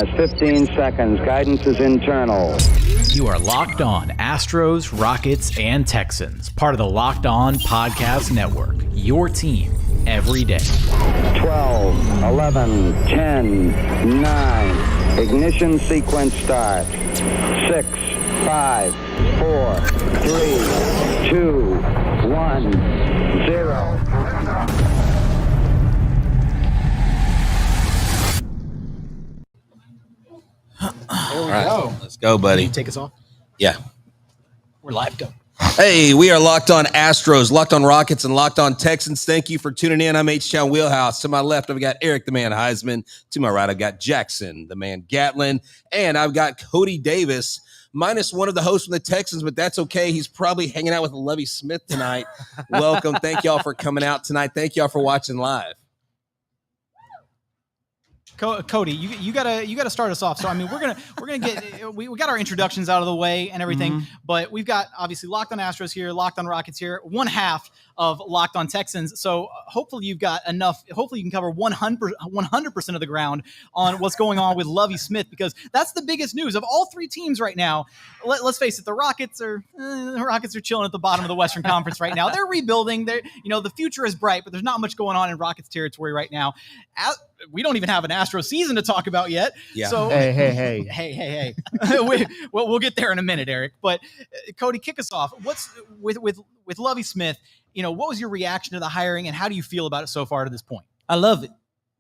15 seconds. Guidance is internal. You are Locked On Astros, Rockets, and Texans, part of the Locked On Podcast Network, your team every day. 12, 11, 10, 9. Ignition sequence start. 6, 5, 4, 3, 2, 1, 0. All right, let's go, buddy. Take us off. Yeah. We're live. Go. Hey, we are Locked On Astros, Locked On Rockets, and Locked On Texans. Thank you for tuning in. I'm H-Town Wheelhouse. To my left, I've got Eric, the man Heisman. To my right, I've got Jackson, the man Gatlin. And I've got Cody Davis, minus one of the hosts from the Texans, but that's okay. He's probably hanging out with Lovie Smith tonight. Welcome. Thank y'all for coming out tonight. Thank y'all for watching live. Cody, you gotta start us off. So I mean, we're gonna get we got our introductions out of the way and everything, but we've got obviously Locked On Astros here, Locked On Rockets here, one half of Locked On Texans. So hopefully you've got enough. Hopefully you can cover 100% of the ground on what's going on with Lovie Smith, because that's the biggest news of all three teams right now. Let's face it, the Rockets are chilling at the bottom of the Western Conference right now. They're rebuilding. The future is bright, but there's not much going on in Rockets territory right now. We don't even have an Astro season to talk about yet. Yeah. So hey. We'll get there in a minute, Eric. But Cody, kick us off. What's with Lovie Smith? What was your reaction to the hiring, and how do you feel about it so far to this point? I love it.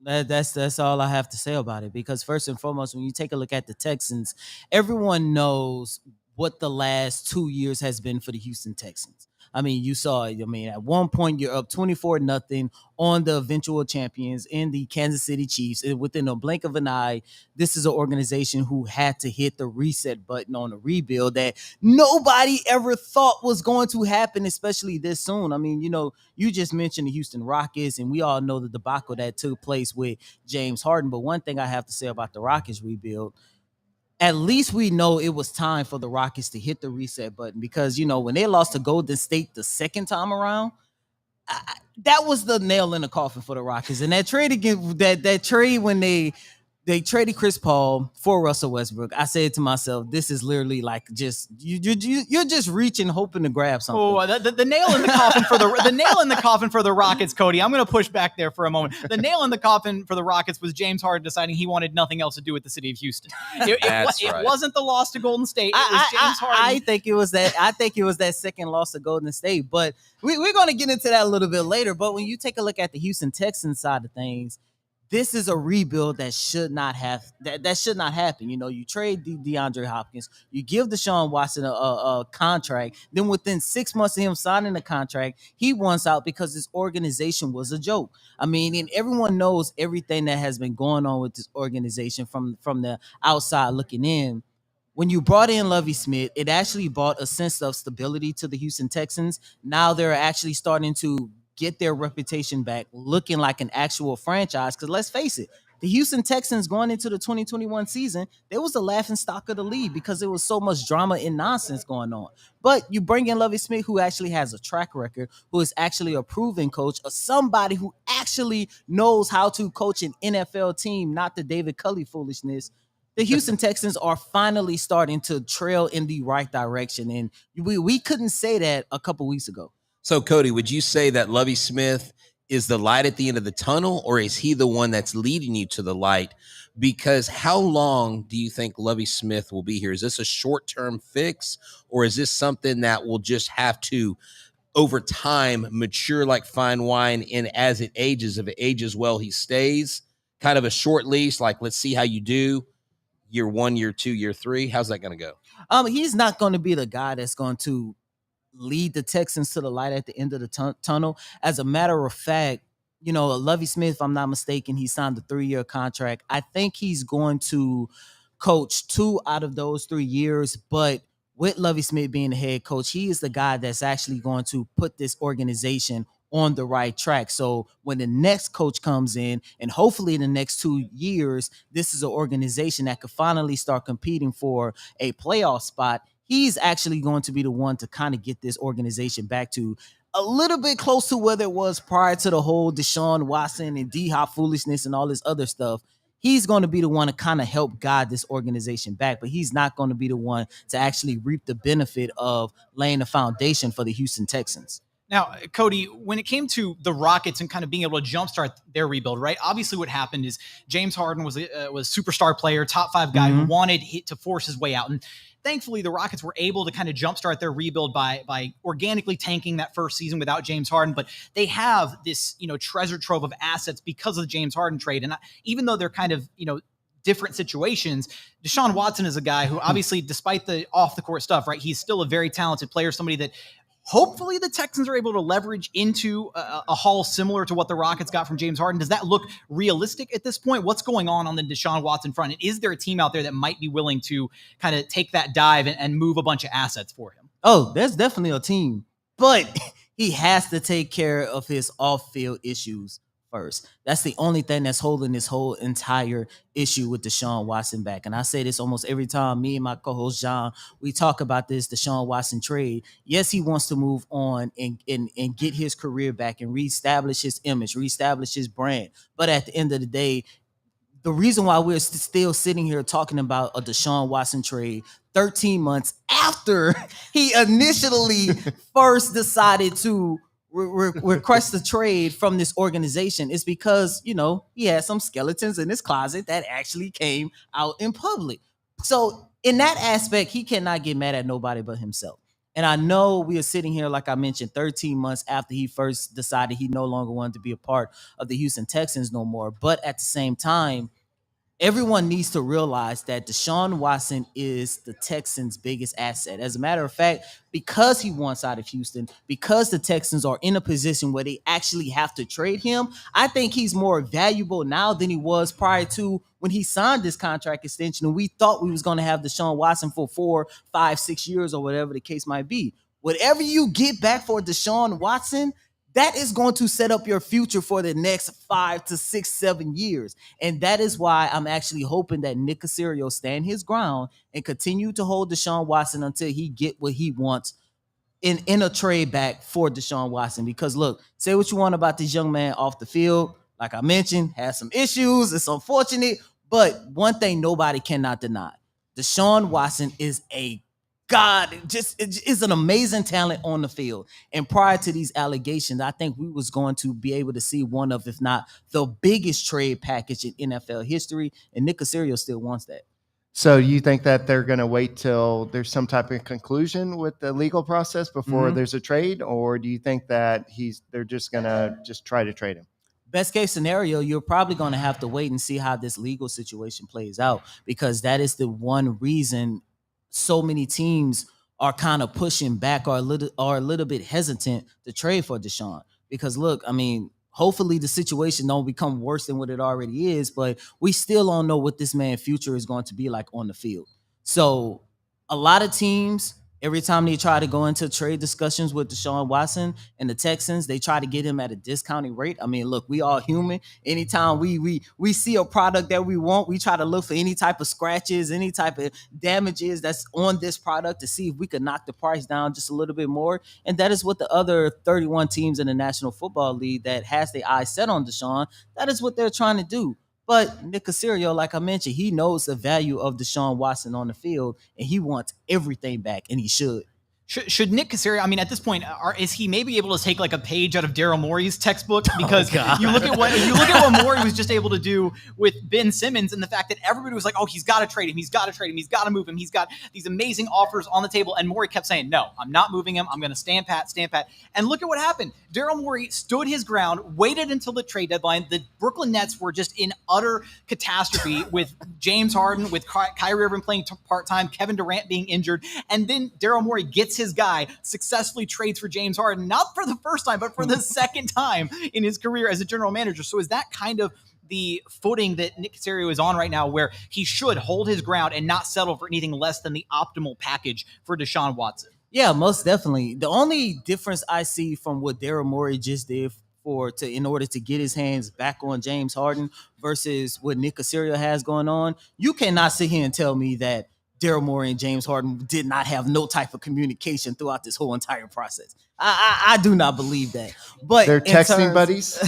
That's all I have to say about it, because first and foremost, when you take a look at the Texans, everyone knows what the last 2 years has been for the Houston Texans. I mean, you saw it. I mean, at one point, you're up 24-0 on the eventual champions in the Kansas City Chiefs. And within a blink of an eye, this is an organization who had to hit the reset button on a rebuild that nobody ever thought was going to happen, especially this soon. I mean, you just mentioned the Houston Rockets, and we all know the debacle that took place with James Harden. But one thing I have to say about the Rockets rebuild, at least we know it was time for the Rockets to hit the reset button, because, when they lost to Golden State the second time around, that was the nail in the coffin for the Rockets. And that trade again, that trade when they traded Chris Paul for Russell Westbrook, I said to myself, this is literally like just you're just reaching, hoping to grab something. Oh, the nail in the coffin for the nail in the coffin for the Rockets, Cody. I'm going to push back there for a moment. The nail in the coffin for the Rockets was James Harden deciding he wanted nothing else to do with the city of Houston. It wasn't the loss to Golden State. It was James Harden. I think it was that. I think it was that second loss to Golden State. But we're going to get into that a little bit later. But when you take a look at the Houston Texans side of things, this is a rebuild that should not have that should not happen. You trade DeAndre Hopkins, you give Deshaun Watson a contract. Then within 6 months of him signing the contract, he wants out because his organization was a joke. I mean, and everyone knows everything that has been going on with this organization from the outside looking in. When you brought in Lovie Smith, it actually brought a sense of stability to the Houston Texans. Now they're actually starting to get their reputation back, looking like an actual franchise. Because let's face it, the Houston Texans going into the 2021 season, they was the laughing stock of the league because there was so much drama and nonsense going on. But you bring in Lovie Smith, who actually has a track record, who is actually a proven coach, or somebody who actually knows how to coach an NFL team, not the David Culley foolishness. The Houston Texans are finally starting to trail in the right direction. And we couldn't say that a couple weeks ago. So, Cody, would you say that Lovie Smith is the light at the end of the tunnel, or is he the one that's leading you to the light? Because how long do you think Lovie Smith will be here? Is this a short-term fix, or is this something that will just have to, over time, mature like fine wine, and as it ages, if it ages well, he stays? Kind of a short lease, like let's see how you do year 1, year 2, year 3. How's that going to go? He's not going to be the guy that's going to lead the Texans to the light at the end of the tunnel. As a matter of fact, Lovie Smith, if I'm not mistaken, he signed a 3-year contract. I think he's going to coach 2 out of those 3 years, but with Lovie Smith being the head coach, he is the guy that's actually going to put this organization on the right track. So when the next coach comes in, and hopefully in the next 2 years, this is an organization that could finally start competing for a playoff spot, he's actually going to be the one to kind of get this organization back to a little bit close to where it was prior to the whole Deshaun Watson and D-Hop foolishness and all this other stuff. he's going to be the one to kind of help guide this organization back, but he's not going to be the one to actually reap the benefit of laying the foundation for the Houston Texans. Now, Cody, when it came to the Rockets and kind of being able to jumpstart their rebuild, right? Obviously, what happened is James Harden was a superstar player, top 5 guy who wanted to force his way out. And thankfully, the Rockets were able to kind of jumpstart their rebuild by organically tanking that first season without James Harden. But they have this, treasure trove of assets because of the James Harden trade. And even though they're kind of, different situations, Desean Watson is a guy who obviously, despite the off the court stuff, right, he's still a very talented player, somebody that hopefully the Texans are able to leverage into a haul similar to what the Rockets got from James Harden. Does that look realistic at this point? What's going on the Desean Watson front? And is there a team out there that might be willing to kind of take that dive and move a bunch of assets for him? Oh, there's definitely a team, but he has to take care of his off-field issues first. That's the only thing that's holding this whole entire issue with Desean Watson back. And I say this almost every time me and my co-host John, we talk about this Desean Watson trade. Yes, he wants to move on and get his career back and reestablish his image, reestablish his brand. But at the end of the day, the reason why we're still sitting here talking about a Desean Watson trade 13 months after he initially first decided to request a trade from this organization is because, he had some skeletons in his closet that actually came out in public. So in that aspect, he cannot get mad at nobody but himself. And I know we are sitting here, like I mentioned, 13 months after he first decided he no longer wanted to be a part of the Houston Texans no more. But at the same time, everyone needs to realize that Desean Watson is the Texans' biggest asset. As a matter of fact, because he wants out of Houston, because the Texans are in a position where they actually have to trade him, I think he's more valuable now than he was prior to when he signed this contract extension. And we thought we was going to have Desean Watson for 4, 5, 6 years or whatever the case might be. Whatever you get back for Desean Watson, that is going to set up your future for the next 5 to 6, 7 years. And that is why I'm actually hoping that Nick Caserio stand his ground and continue to hold Desean Watson until he get what he wants in a trade back for Desean Watson. Because look, say what you want about this young man off the field. Like I mentioned, has some issues. It's unfortunate. But one thing nobody cannot deny, Desean Watson is a God, just is an amazing talent on the field. And prior to these allegations, I think we was going to be able to see one of, if not the biggest trade package in NFL history. And Nick Caserio still wants that. So you think that they're going to wait till there's some type of conclusion with the legal process before there's a trade? Or do you think that they're just going to try to trade him? Best case scenario, you're probably going to have to wait and see how this legal situation plays out, because that is the one reason so many teams are kind of pushing back or a little bit hesitant to trade for Desean. Because look, I mean, hopefully the situation don't become worse than what it already is, but we still don't know what this man's future is going to be like on the field. So a lot of teams, every time they try to go into trade discussions with Desean Watson and the Texans, they try to get him at a discounted rate. I mean, look, we all human. Anytime we see a product that we want, we try to look for any type of scratches, any type of damages that's on this product to see if we could knock the price down just a little bit more. And that is what the other 31 teams in the National Football League that has their eyes set on Desean, that is what they're trying to do. But Nick Caserio, like I mentioned, he knows the value of Desean Watson on the field, and he wants everything back, and he should. Should Nick Caserio, I mean, at this point, is he maybe able to take like a page out of Daryl Morey's textbook? Because you look at what Morey was just able to do with Ben Simmons, and the fact that everybody was like, "Oh, he's got to trade him. He's got to trade him. He's got to move him. He's got these amazing offers on the table." And Morey kept saying, "No, I'm not moving him. I'm going to stand pat, stand pat." And look at what happened. Daryl Morey stood his ground, waited until the trade deadline. The Brooklyn Nets were just in utter catastrophe with James Harden, with Kyrie Irving playing part-time, Kevin Durant being injured, and then Daryl Morey gets his guy, successfully trades for James Harden, not for the first time, but for the second time in his career as a general manager. So is that kind of the footing that Nick Caserio is on right now, where he should hold his ground and not settle for anything less than the optimal package for Desean Watson? Yeah, most definitely. The only difference I see from what Daryl Morey just did in order to get his hands back on James Harden versus what Nick Caserio has going on, you cannot sit here and tell me that Daryl Morey and James Harden did not have no type of communication throughout this whole entire process. I do not believe that. But They're texting buddies.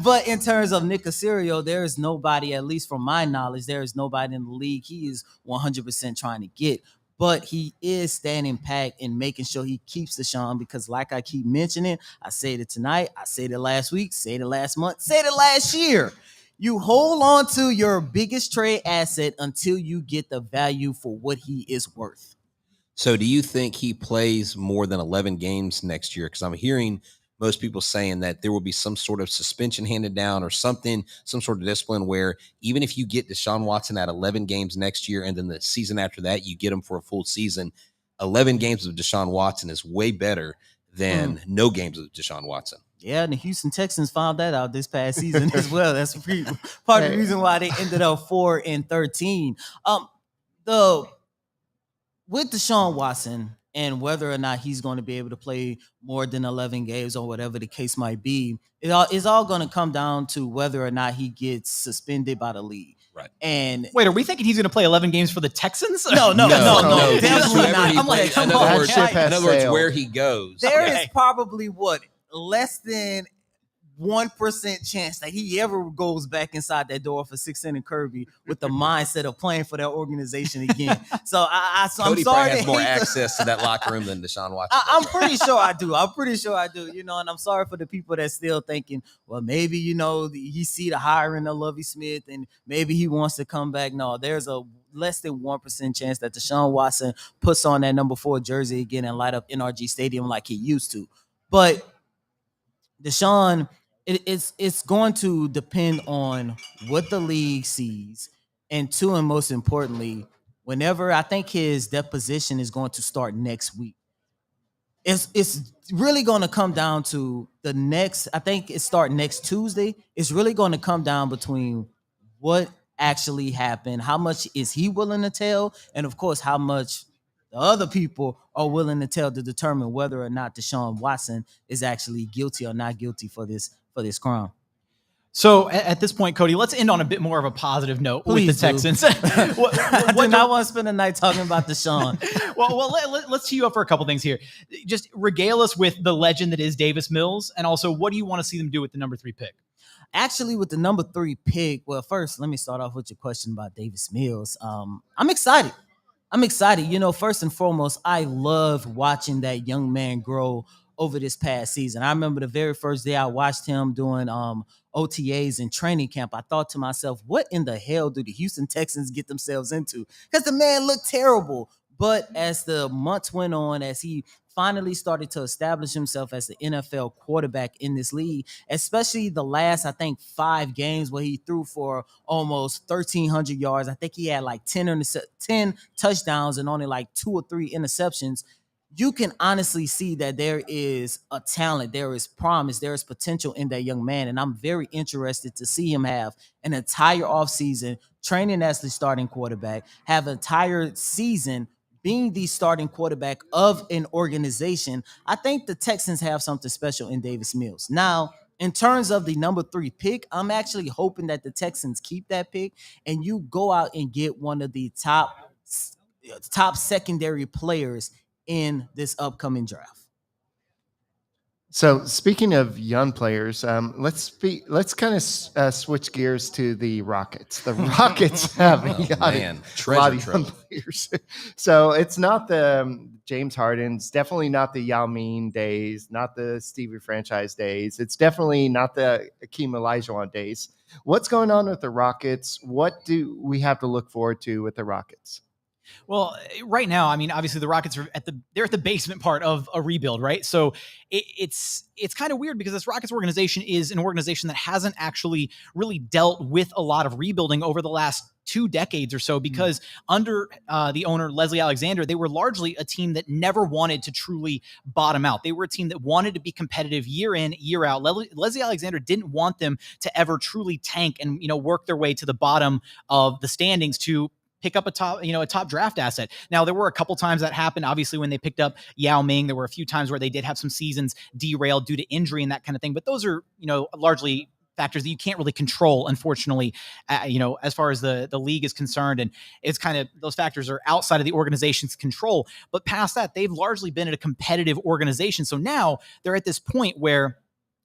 But in terms of Nick Caserio, there is nobody, at least from my knowledge, there is nobody in the league he is 100% trying to get. But he is standing pat and making sure he keeps Desean, because like I keep mentioning, I said it tonight, I said it last week, said it last month, said it last year. You hold on to your biggest trade asset until you get the value for what he is worth. So do you think he plays more than 11 games next year? Because I'm hearing most people saying that there will be some sort of suspension handed down or something, some sort of discipline where even if you get Deshaun Watson at 11 games next year and then the season after that you get him for a full season, 11 games of Deshaun Watson is way better than no games of Deshaun Watson. Yeah, and the Houston Texans found that out this past season as well. That's part of the reason why they ended up 4-13. With Deshaun Watson and whether or not he's going to be able to play more than 11 games or whatever the case might be, it's all going to come down to whether or not he gets suspended by the league. Right. And wait, are we thinking he's going to play 11 games for the Texans? No, definitely not. I'm like, in other words, where he goes. There is probably less than 1% chance that he ever goes back inside that door for 6-inning Kirby with the mindset of playing for that organization again. So I'm Cody sorry. Probably has more access to that locker room than Deshaun Watson. I'm pretty sure I do. And I'm sorry for the people that's still thinking, well, maybe, he see the hiring of Lovie Smith and maybe he wants to come back. No, there's a less than 1% chance that Deshaun Watson puts on that number 4 jersey again and light up NRG Stadium like he used to. But Desean, it's going to depend on what the league sees, and most importantly, whenever I think his deposition is going to start next week. It's really going to come down to I think it starts next Tuesday. It's really going to come down between what actually happened, how much is he willing to tell, and of course, how much the other people are willing to tell to determine whether or not Deshaun Watson is actually guilty or not guilty for this crime. So at this point, Cody, let's end on a bit more of a positive note with the Texans. I do not want to spend the night talking about Desean. well, let's tee you up for a couple things here. Just regale us with the legend that is Davis Mills, and also what do you want to see them do with the number 3 pick? Actually, with the number 3 pick, well, first, let me start off with your question about Davis Mills. I'm excited. First and foremost, I love watching that young man grow over this past season. I remember the very first day I watched him doing OTAs and training camp. I thought to myself, what in the hell do the Houston Texans get themselves into? Because the man looked terrible. But as the months went on, as he finally started to establish himself as the NFL quarterback in this league, especially the last, I think, 5 games where he threw for almost 1,300 yards. I think he had like 10 touchdowns and only like 2 or 3 interceptions. You can honestly see that there is a talent, there is promise, there is potential in that young man. And I'm very interested to see him have an entire offseason training as the starting quarterback, have an entire season being the starting quarterback of an organization. I think the Texans have something special in Davis Mills. Now, in terms of the number 3 pick, I'm actually hoping that the Texans keep that pick and you go out and get one of the top secondary players in this upcoming draft. So speaking of young players, let's kind of switch gears to the Rockets. The Rockets have a lot of young players. So it's not the James Hardens, definitely not the Yao Ming days, not the Stevie franchise days. It's definitely not the Akeem Olajuwon days. What's going on with the Rockets? What do we have to look forward to with the Rockets? Well, right now, I mean, obviously the Rockets are at the basement part of a rebuild, right? So it's kind of weird because this Rockets organization is an organization that hasn't actually really dealt with a lot of rebuilding over the last 2 decades or so, because under the owner, Leslie Alexander, they were largely a team that never wanted to truly bottom out. They were a team that wanted to be competitive year in, year out. Leslie Alexander didn't want them to ever truly tank and, work their way to the bottom of the standings to pick up a top draft asset. Now, there were a couple times that happened. Obviously, when they picked up Yao Ming, there were a few times where they did have some seasons derailed due to injury and that kind of thing. But those are, largely factors that you can't really control, unfortunately, as far as the league is concerned. And it's kind of, those factors are outside of the organization's control. But past that, they've largely been at a competitive organization. So now they're at this point where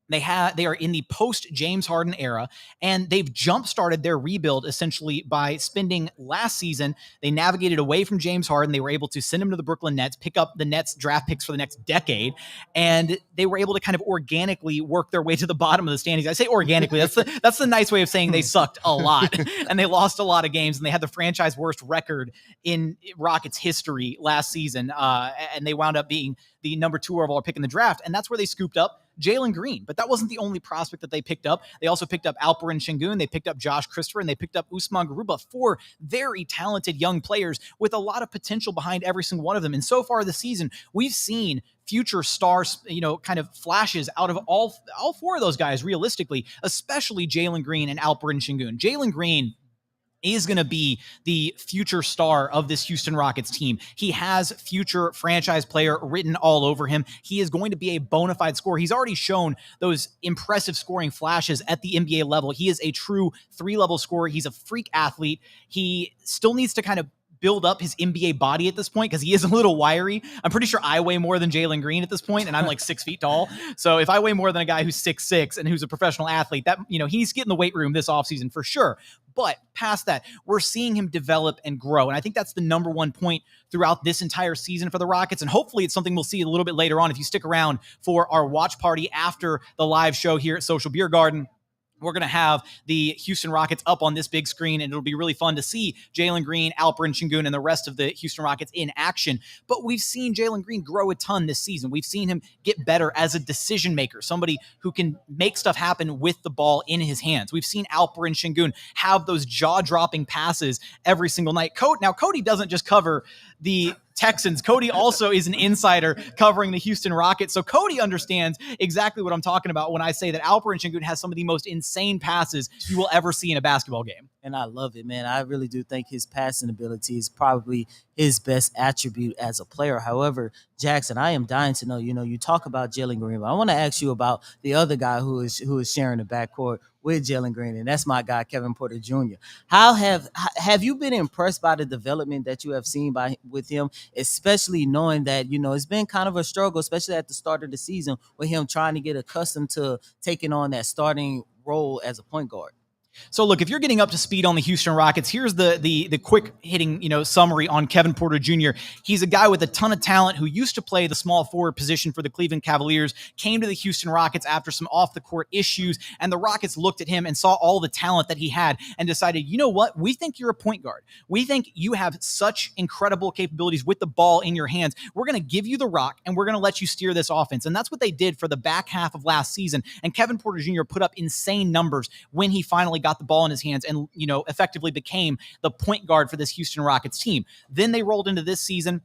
they are in the post James Harden era, and they've jump-started their rebuild essentially by spending last season. They navigated away from James Harden. They were able to send him to the Brooklyn Nets, pick up the Nets draft picks for the next decade, and they were able to kind of organically work their way to the bottom of the standings. I say organically. That's the nice way of saying they sucked a lot and they lost a lot of games, and they had the franchise worst record in Rockets history last season, and they wound up being the number 2 overall pick in the draft, and that's where they scooped up Jalen Green. But that wasn't the only prospect that they picked up. They also picked up Alperen Sengun, they picked up Josh Christopher, and they picked up Usman Garuba, 4 very talented young players with a lot of potential behind every single one of them. And so far this season, we've seen future stars, kind of flashes out of all 4 of those guys, realistically, especially Jalen Green and Alperen Sengun. Jalen Green is going to be the future star of this Houston Rockets team. He has future franchise player written all over him. He is going to be a bona fide scorer. He's already shown those impressive scoring flashes at the NBA level. He is a true 3-level scorer. He's a freak athlete. He still needs to kind of build up his NBA body at this point because he is a little wiry. I'm pretty sure I weigh more than Jalen Green at this point, and I'm like 6 feet tall. So if I weigh more than a guy who's 6'6" and who's a professional athlete, that he needs to get in the weight room this offseason for sure. But past that, we're seeing him develop and grow. And I think that's the number one point throughout this entire season for the Rockets. And hopefully it's something we'll see a little bit later on if you stick around for our watch party after the live show here at Social Beer Garden. We're going to have the Houston Rockets up on this big screen, and it'll be really fun to see Jalen Green, Alperen Sengun, and the rest of the Houston Rockets in action. But we've seen Jalen Green grow a ton this season. We've seen him get better as a decision maker, somebody who can make stuff happen with the ball in his hands. We've seen Alperen Sengun have those jaw-dropping passes every single night. Now, Cody doesn't just cover the Texans. Cody also is an insider covering the Houston Rockets. So Cody understands exactly what I'm talking about when I say that Alperen Sengun has some of the most insane passes you will ever see in a basketball game. And I love it, man. I really do think his passing ability is probably his best attribute as a player. However, Jackson, I am dying to know, you talk about Jalen Green, but I want to ask you about the other guy who is sharing the backcourt with Jalen Green, and that's my guy, Kevin Porter Jr. How have you been impressed by the development that you have seen with him, especially knowing that, it's been kind of a struggle, especially at the start of the season, with him trying to get accustomed to taking on that starting role as a point guard? So look, if you're getting up to speed on the Houston Rockets, here's the quick hitting, summary on Kevin Porter Jr. He's a guy with a ton of talent who used to play the small forward position for the Cleveland Cavaliers, came to the Houston Rockets after some off the court issues, and the Rockets looked at him and saw all the talent that he had and decided, you know what? We think you're a point guard. We think you have such incredible capabilities with the ball in your hands. We're going to give you the rock and we're going to let you steer this offense. And that's what they did for the back half of last season. And Kevin Porter Jr. put up insane numbers when he finally got the ball in his hands and, effectively became the point guard for this Houston Rockets team. Then they rolled into this season.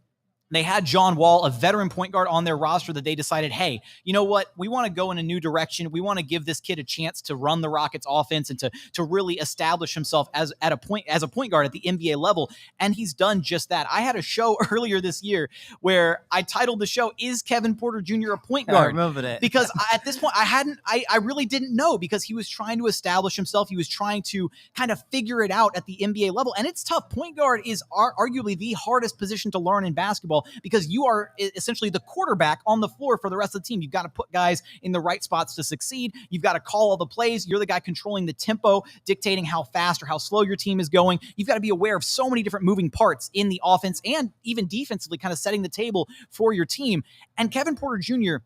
They had John Wall, a veteran point guard, on their roster that they decided, hey, you know what? We want to go in a new direction. We want to give this kid a chance to run the Rockets offense and to really establish himself as a point guard at the NBA level. And he's done just that. I had a show earlier this year where I titled the show, Is Kevin Porter Jr. a point guard? I remember that. Because at this point, I really didn't know, because he was trying to establish himself. He was trying to kind of figure it out at the NBA level. And it's tough. Point guard is arguably the hardest position to learn in basketball, because you are essentially the quarterback on the floor for the rest of the team. You've got to put guys in the right spots to succeed. You've got to call all the plays. You're the guy controlling the tempo, dictating how fast or how slow your team is going. You've got to be aware of so many different moving parts in the offense and even defensively, kind of setting the table for your team. And Kevin Porter Jr.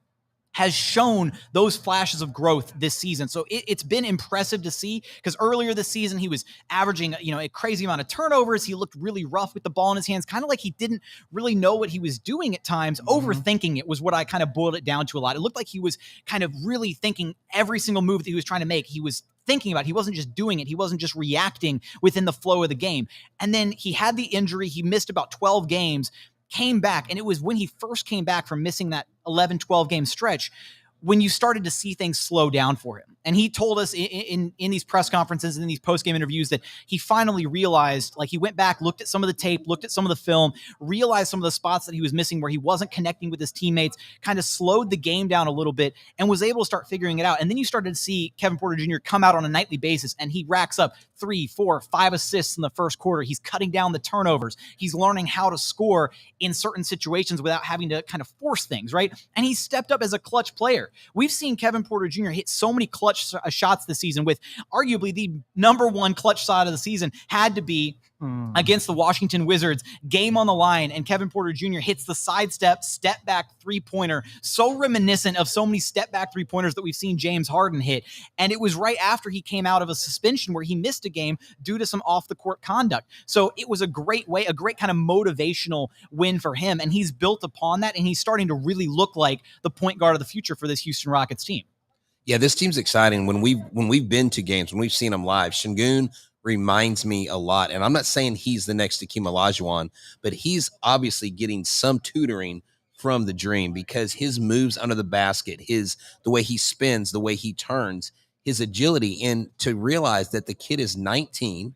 has shown those flashes of growth this season. So it's been impressive to see, because earlier this season, he was averaging, a crazy amount of turnovers. He looked really rough with the ball in his hands, kind of like he didn't really know what he was doing at times. Overthinking it was what I kind of boiled it down to a lot. It looked like he was kind of really thinking every single move that he was trying to make. He was thinking about it. He wasn't just doing it. He wasn't just reacting within the flow of the game. And then he had the injury. He missed about 12 games, came back, and it was when he first came back from missing that 11-12 game stretch when you started to see things slow down for him. And he told us in these press conferences and in these post-game interviews that he finally realized, like he went back, looked at some of the tape, looked at some of the film, realized some of the spots that he was missing where he wasn't connecting with his teammates, kind of slowed the game down a little bit and was able to start figuring it out. And then you started to see Kevin Porter Jr. come out on a nightly basis and he racks up 3, 4, 5 assists in the first quarter. He's cutting down the turnovers. He's learning how to score in certain situations without having to kind of force things, right? And he stepped up as a clutch player. We've seen Kevin Porter Jr. hit so many clutch shots this season, with arguably the number one clutch shot of the season had to be against the Washington Wizards, game on the line, and Kevin Porter Jr. hits the sidestep, step back three-pointer, so reminiscent of so many step back three-pointers that we've seen James Harden hit. And it was right after he came out of a suspension where he missed a game due to some off-the-court conduct. So it was a great way, a great kind of motivational win for him, and he's built upon that, and he's starting to really look like the point guard of the future for this Houston Rockets team. Yeah, this team's exciting. When we've been to games, when we've seen them live, Şengün reminds me a lot. And I'm not saying he's the next Hakeem Olajuwon, but he's obviously getting some tutoring from the Dream, because his moves under the basket, the way he spins, the way he turns, his agility, and to realize that the kid is 19,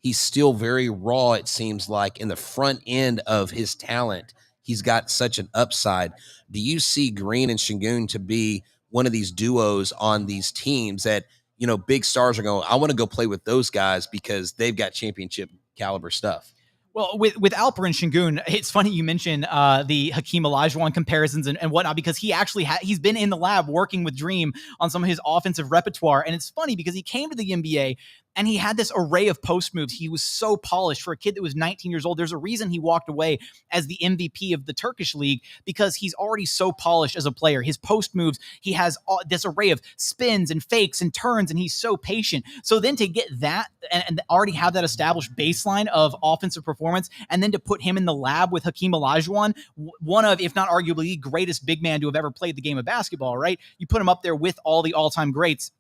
he's still very raw, it seems like, in the front end of his talent. He's got such an upside. Do you see Green and Şengün to be one of these duos on these teams that, you know, big stars are going, I want to go play with those guys because they've got championship caliber stuff? Well, with Alperen Şengün, it's funny you mention the Hakeem Olajuwon comparisons and whatnot, because he actually he's been in the lab working with Dream on some of his offensive repertoire. And it's funny because he came to the NBA and he had this array of post moves. He was so polished for a kid that was 19 years old. There's a reason he walked away as the MVP of the Turkish league, because he's already so polished as a player. His post moves, he has this array of spins and fakes and turns, and he's so patient. So then to get that and already have that established baseline of offensive performance, and then to put him in the lab with Hakeem Olajuwon, one of, if not arguably, the greatest big man to have ever played the game of basketball, right? You put him up there with all the all-time greats.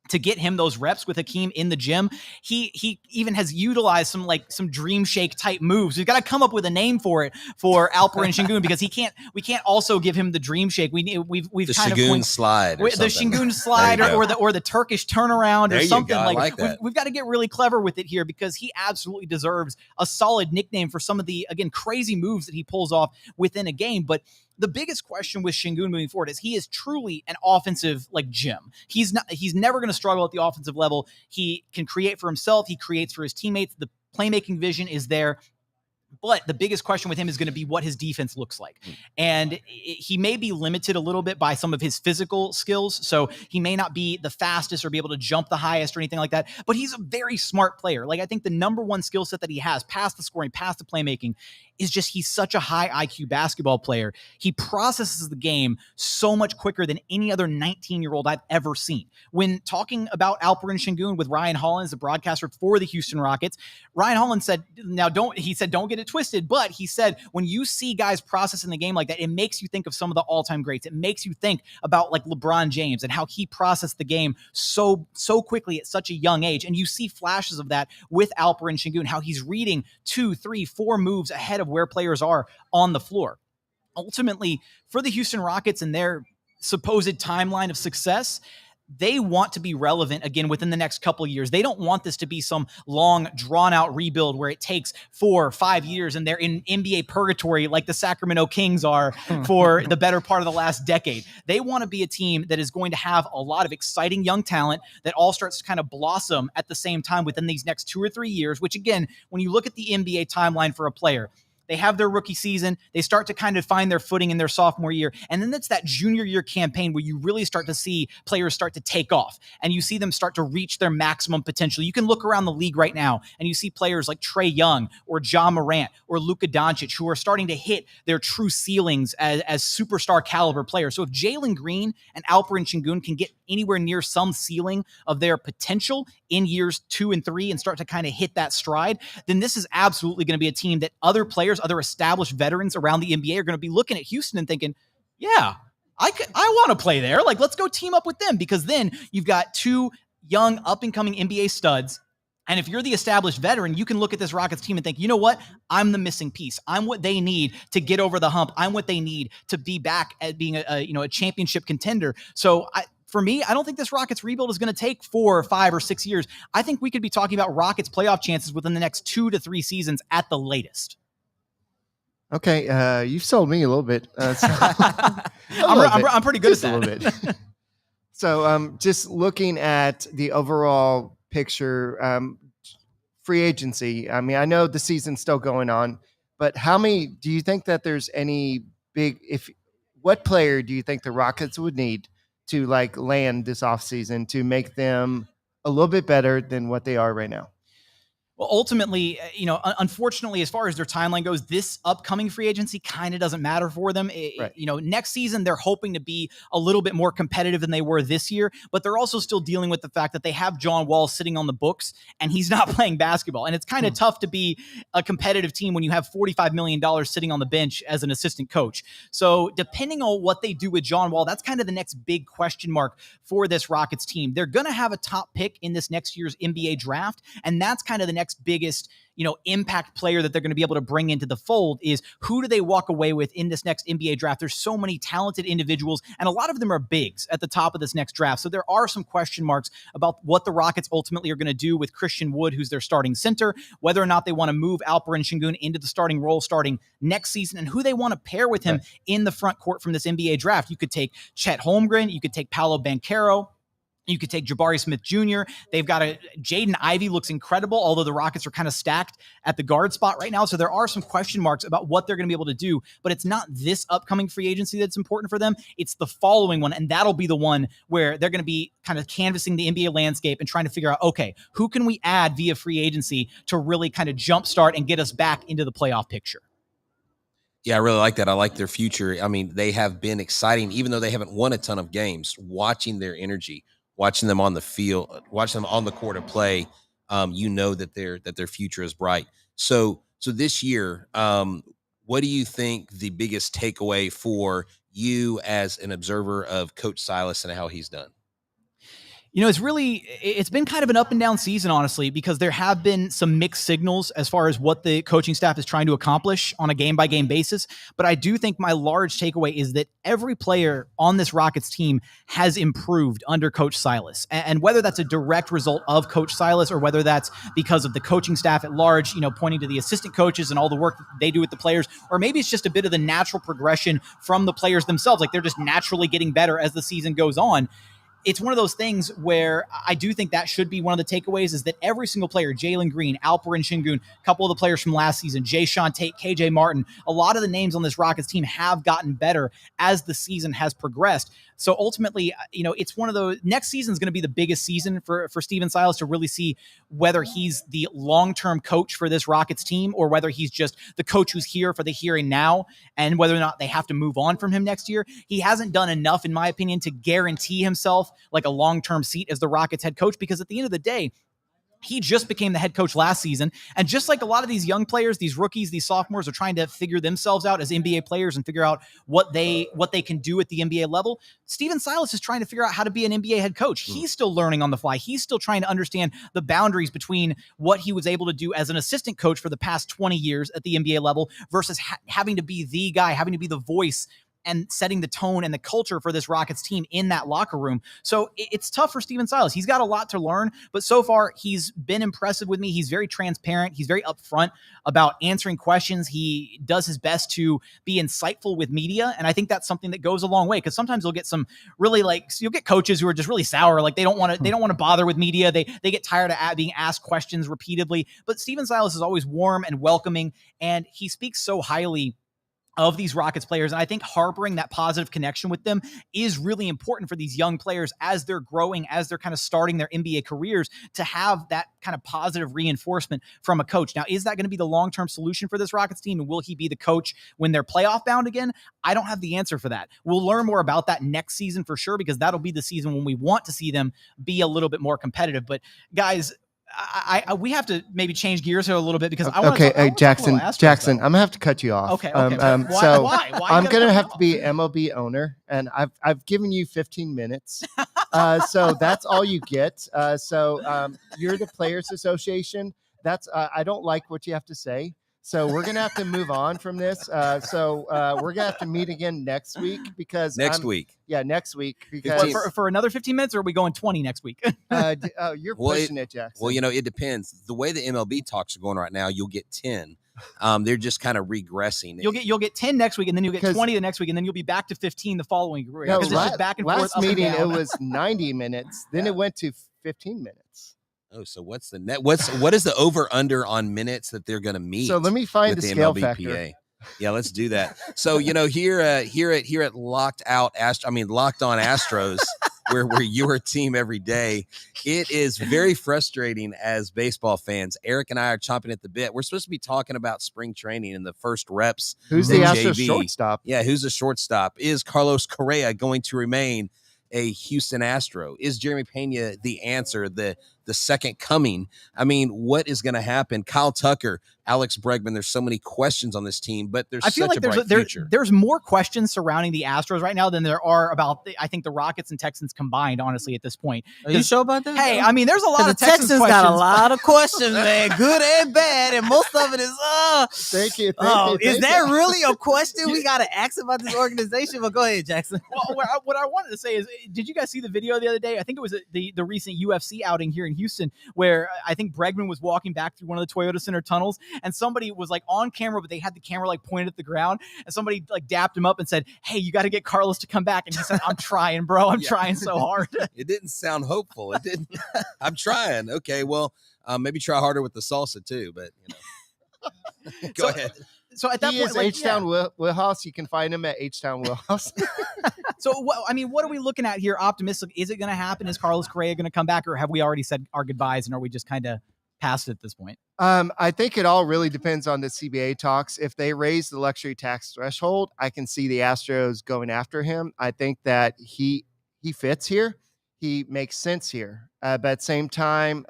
To get him those reps with Hakeem in the gym, he even has utilized some dream shake type moves. We've got to come up with a name for it for Alperen Şengün, because we can't also give him the dream shake. We've the kind Şengün of slide, the Şengün slide, or the Turkish turnaround, there or something go. like that. We've got to get really clever with it here, because he absolutely deserves a solid nickname for some of the, again, crazy moves that he pulls off within a game. But the biggest question with Şengün moving forward is he is truly an offensive gem. He's never going to struggle at the offensive level. He can create for himself. He creates for his teammates. The playmaking vision is there. But the biggest question with him is going to be what his defense looks like. And he may be limited a little bit by some of his physical skills. So he may not be the fastest or be able to jump the highest or anything like that. But he's a very smart player. I think the number one skill set that he has, past the scoring, past the playmaking, is just he's such a high IQ basketball player. He processes the game so much quicker than any other 19-year-old I've ever seen. When talking about Alperen Şengün with Ryan Hollins, the broadcaster for the Houston Rockets, Ryan Hollins said, don't get it twisted, but he said, when you see guys processing the game like that, it makes you think of some of the all-time greats. It makes you think about LeBron James and how he processed the game so quickly at such a young age. And you see flashes of that with Alperen Şengün, how he's reading 2, 3, 4 moves ahead of where players are on the floor. Ultimately, for the Houston Rockets and their supposed timeline of success, they want to be relevant again within the next couple of years. They don't want this to be some long, drawn-out rebuild where it takes 4 or 5 years and they're in NBA purgatory like the Sacramento Kings are for the better part of the last decade. They want to be a team that is going to have a lot of exciting young talent that all starts to kind of blossom at the same time within these next 2 or 3 years, which, again, when you look at the NBA timeline for a player, they have their rookie season. They start to kind of find their footing in their sophomore year. And then it's that junior year campaign where you really start to see players start to take off and you see them start to reach their maximum potential. You can look around the league right now and you see players like Trae Young or Ja Morant or Luka Doncic who are starting to hit their true ceilings as superstar caliber players. So if Jalen Green and Alperen Şengün can get anywhere near some ceiling of their potential in years 2 and 3 and start to kind of hit that stride, then this is absolutely going to be a team that other players, other established veterans around the NBA are going to be looking at Houston and thinking, yeah, I want to play there. Let's go team up with them, because then you've got 2 young up and coming NBA studs And if you're the established veteran, you can look at this Rockets team and think, you know what? I'm the missing piece. I'm what they need to get over the hump. I'm what they need to be back at being a championship contender. So for me, I don't think this Rockets rebuild is going to take 4 or 5 or 6 years. I think we could be talking about Rockets playoff chances within the next 2 to 3 seasons at the latest. Okay, you've sold me a little bit. I'm pretty good just at that. A little bit. So just looking at the overall picture, free agency. I mean, I know the season's still going on, but do you think that there's any what player do you think the Rockets would need to land this offseason to make them a little bit better than what they are right now? Well, ultimately, unfortunately, as far as their timeline goes, this upcoming free agency kind of doesn't matter for them. Right. Next season, they're hoping to be a little bit more competitive than they were this year, but they're also still dealing with the fact that they have John Wall sitting on the books and he's not playing basketball. And it's kind of tough to be a competitive team when you have $45 million sitting on the bench as an assistant coach. So depending on what they do with John Wall, that's kind of the next big question mark for this Rockets team. They're going to have a top pick in this next year's NBA draft, and that's kind of the next biggest impact player that they're going to be able to bring into the fold is who do they walk away with in this next NBA draft. There's so many talented individuals, and a lot of them are bigs at the top of this next draft. So there are some question marks about what the Rockets ultimately are going to do with Christian Wood, who's their starting center, whether or not they want to move Alperen Sengun into the starting role starting next season, and who they want to pair with him in the front court from this NBA draft. You could take Chet Holmgren, you could take Paolo Banchero, you could take Jabari Smith Jr. They've got Jaden Ivey looks incredible, although the Rockets are kind of stacked at the guard spot right now. So there are some question marks about what they're going to be able to do, but it's not this upcoming free agency that's important for them. It's the following one. And that'll be the one where they're going to be kind of canvassing the NBA landscape and trying to figure out, okay, who can we add via free agency to really kind of jumpstart and get us back into the playoff picture? Yeah, I really like that. I like their future. I mean, they have been exciting, even though they haven't won a ton of games, watching their energy, watching them on the field, watching them on the court of play, that their future is bright. So this year, what do you think the biggest takeaway for you as an observer of Coach Silas and how he's done? It's been kind of an up and down season, honestly, because there have been some mixed signals as far as what the coaching staff is trying to accomplish on a game-by-game basis. But I do think my large takeaway is that every player on this Rockets team has improved under Coach Silas. And whether that's a direct result of Coach Silas or whether that's because of the coaching staff at large, pointing to the assistant coaches and all the work that they do with the players, or maybe it's just a bit of the natural progression from the players themselves. Like they're just naturally getting better as the season goes on. It's one of those things where I do think that should be one of the takeaways is that every single player, Jalen Green, Alperen Sengun, a couple of the players from last season, Desean Tate, KJ Martin, a lot of the names on this Rockets team have gotten better as the season has progressed. So ultimately, it's one of those, next season is going to be the biggest season for Stephen Silas to really see whether he's the long-term coach for this Rockets team or whether he's just the coach who's here for the here and now and whether or not they have to move on from him next year. He hasn't done enough, in my opinion, to guarantee himself like a long-term seat as the Rockets head coach, because at the end of the day, he just became the head coach last season. And just like a lot of these young players, these rookies, these sophomores are trying to figure themselves out as NBA players and figure out what they can do at the NBA level, Stephen Silas is trying to figure out how to be an NBA head coach. He's still learning on the fly. He's still trying to understand the boundaries between what he was able to do as an assistant coach for the past 20 years at the NBA level versus having to be the guy, having to be the voice and setting the tone and the culture for this Rockets team in that locker room. So it's tough for Stephen Silas. He's got a lot to learn, but so far he's been impressive with me. He's very transparent. He's very upfront about answering questions. He does his best to be insightful with media. And I think that's something that goes a long way, because sometimes you'll get some really you'll get coaches who are just really sour. Like they don't want to bother with media. They get tired of being asked questions repeatedly, but Stephen Silas is always warm and welcoming. And he speaks so highly of these Rockets players. And I think harboring that positive connection with them is really important for these young players as they're growing, as they're kind of starting their NBA careers, to have that kind of positive reinforcement from a coach. Now, is that going to be the long-term solution for this Rockets team? And will he be the coach when they're playoff bound again? I don't have the answer for that. We'll learn more about that next season for sure, because that'll be the season when we want to see them be a little bit more competitive. But guys, we have to maybe change gears here a little bit, because I want to Jackson, I'm gonna have to cut you off. Okay. Why I'm gonna have to be MLB owner, and I've given you 15 minutes. So that's all you get. You're the Players Association. That's I don't like what you have to say. So we're gonna have to move on from this. We're gonna have to meet again next week because next week. Yeah, next week because for another 15 minutes, or are we going 20 next week? You're pushing it, Jackson. Well, it depends. The way the MLB talks are going right now, you'll get 10. They're just kind of regressing. You'll get 10 next week, and then you'll get 20 the next week, and then you'll be back to 15 the following week. No, it's just back and forth. Last meeting it was 90 minutes. Then it went to 15 minutes. Oh, so what's the net? What is the over under on minutes that they're going to meet? So let me find the scale MLBPA factor. Yeah, let's do that. So here at Locked On Astros, where we're your team every day, it is very frustrating as baseball fans. Eric and I are chomping at the bit. We're supposed to be talking about spring training and the first reps. Who's the Astros shortstop? Yeah, who's the shortstop? Is Carlos Correa going to remain a Houston Astro? Is Jeremy Pena the answer, the second coming? I mean, what is going to happen? Kyle Tucker, Alex Bregman, there's so many questions on this team, but I feel like there's more questions surrounding the Astros right now than there are about, I think, the Rockets and Texans combined, honestly, at this point. Are you sure about that? Hey, I mean, there's a lot of Texans questions. got a lot of questions, man, good and bad, and most of it is, Thank you. Is that really a question we got to ask about this organization? But go ahead, Jackson. Well, what I wanted to say is, did you guys see the video the other day? I think it was the recent UFC outing here in Houston, where I think Bregman was walking back through one of the Toyota Center tunnels, and somebody was like on camera, but they had the camera like pointed at the ground, and somebody like dapped him up and said, "Hey, you got to get Carlos to come back." And he said, "I'm trying, bro. I'm trying so hard." It didn't sound hopeful. It didn't. I'm trying. Okay, well, maybe try harder with the salsa too, but go ahead. So at that he point, is H-Town Wheelhouse. You can find him at H-Town Wheelhouse. So, what are we looking at here? Optimistic? Is it going to happen? Is Carlos Correa going to come back, or have we already said our goodbyes and are we just kind of past it at this point? I think it all really depends on the CBA talks. If they raise the luxury tax threshold, I can see the Astros going after him. I think that he fits here. He makes sense here. But at the same time,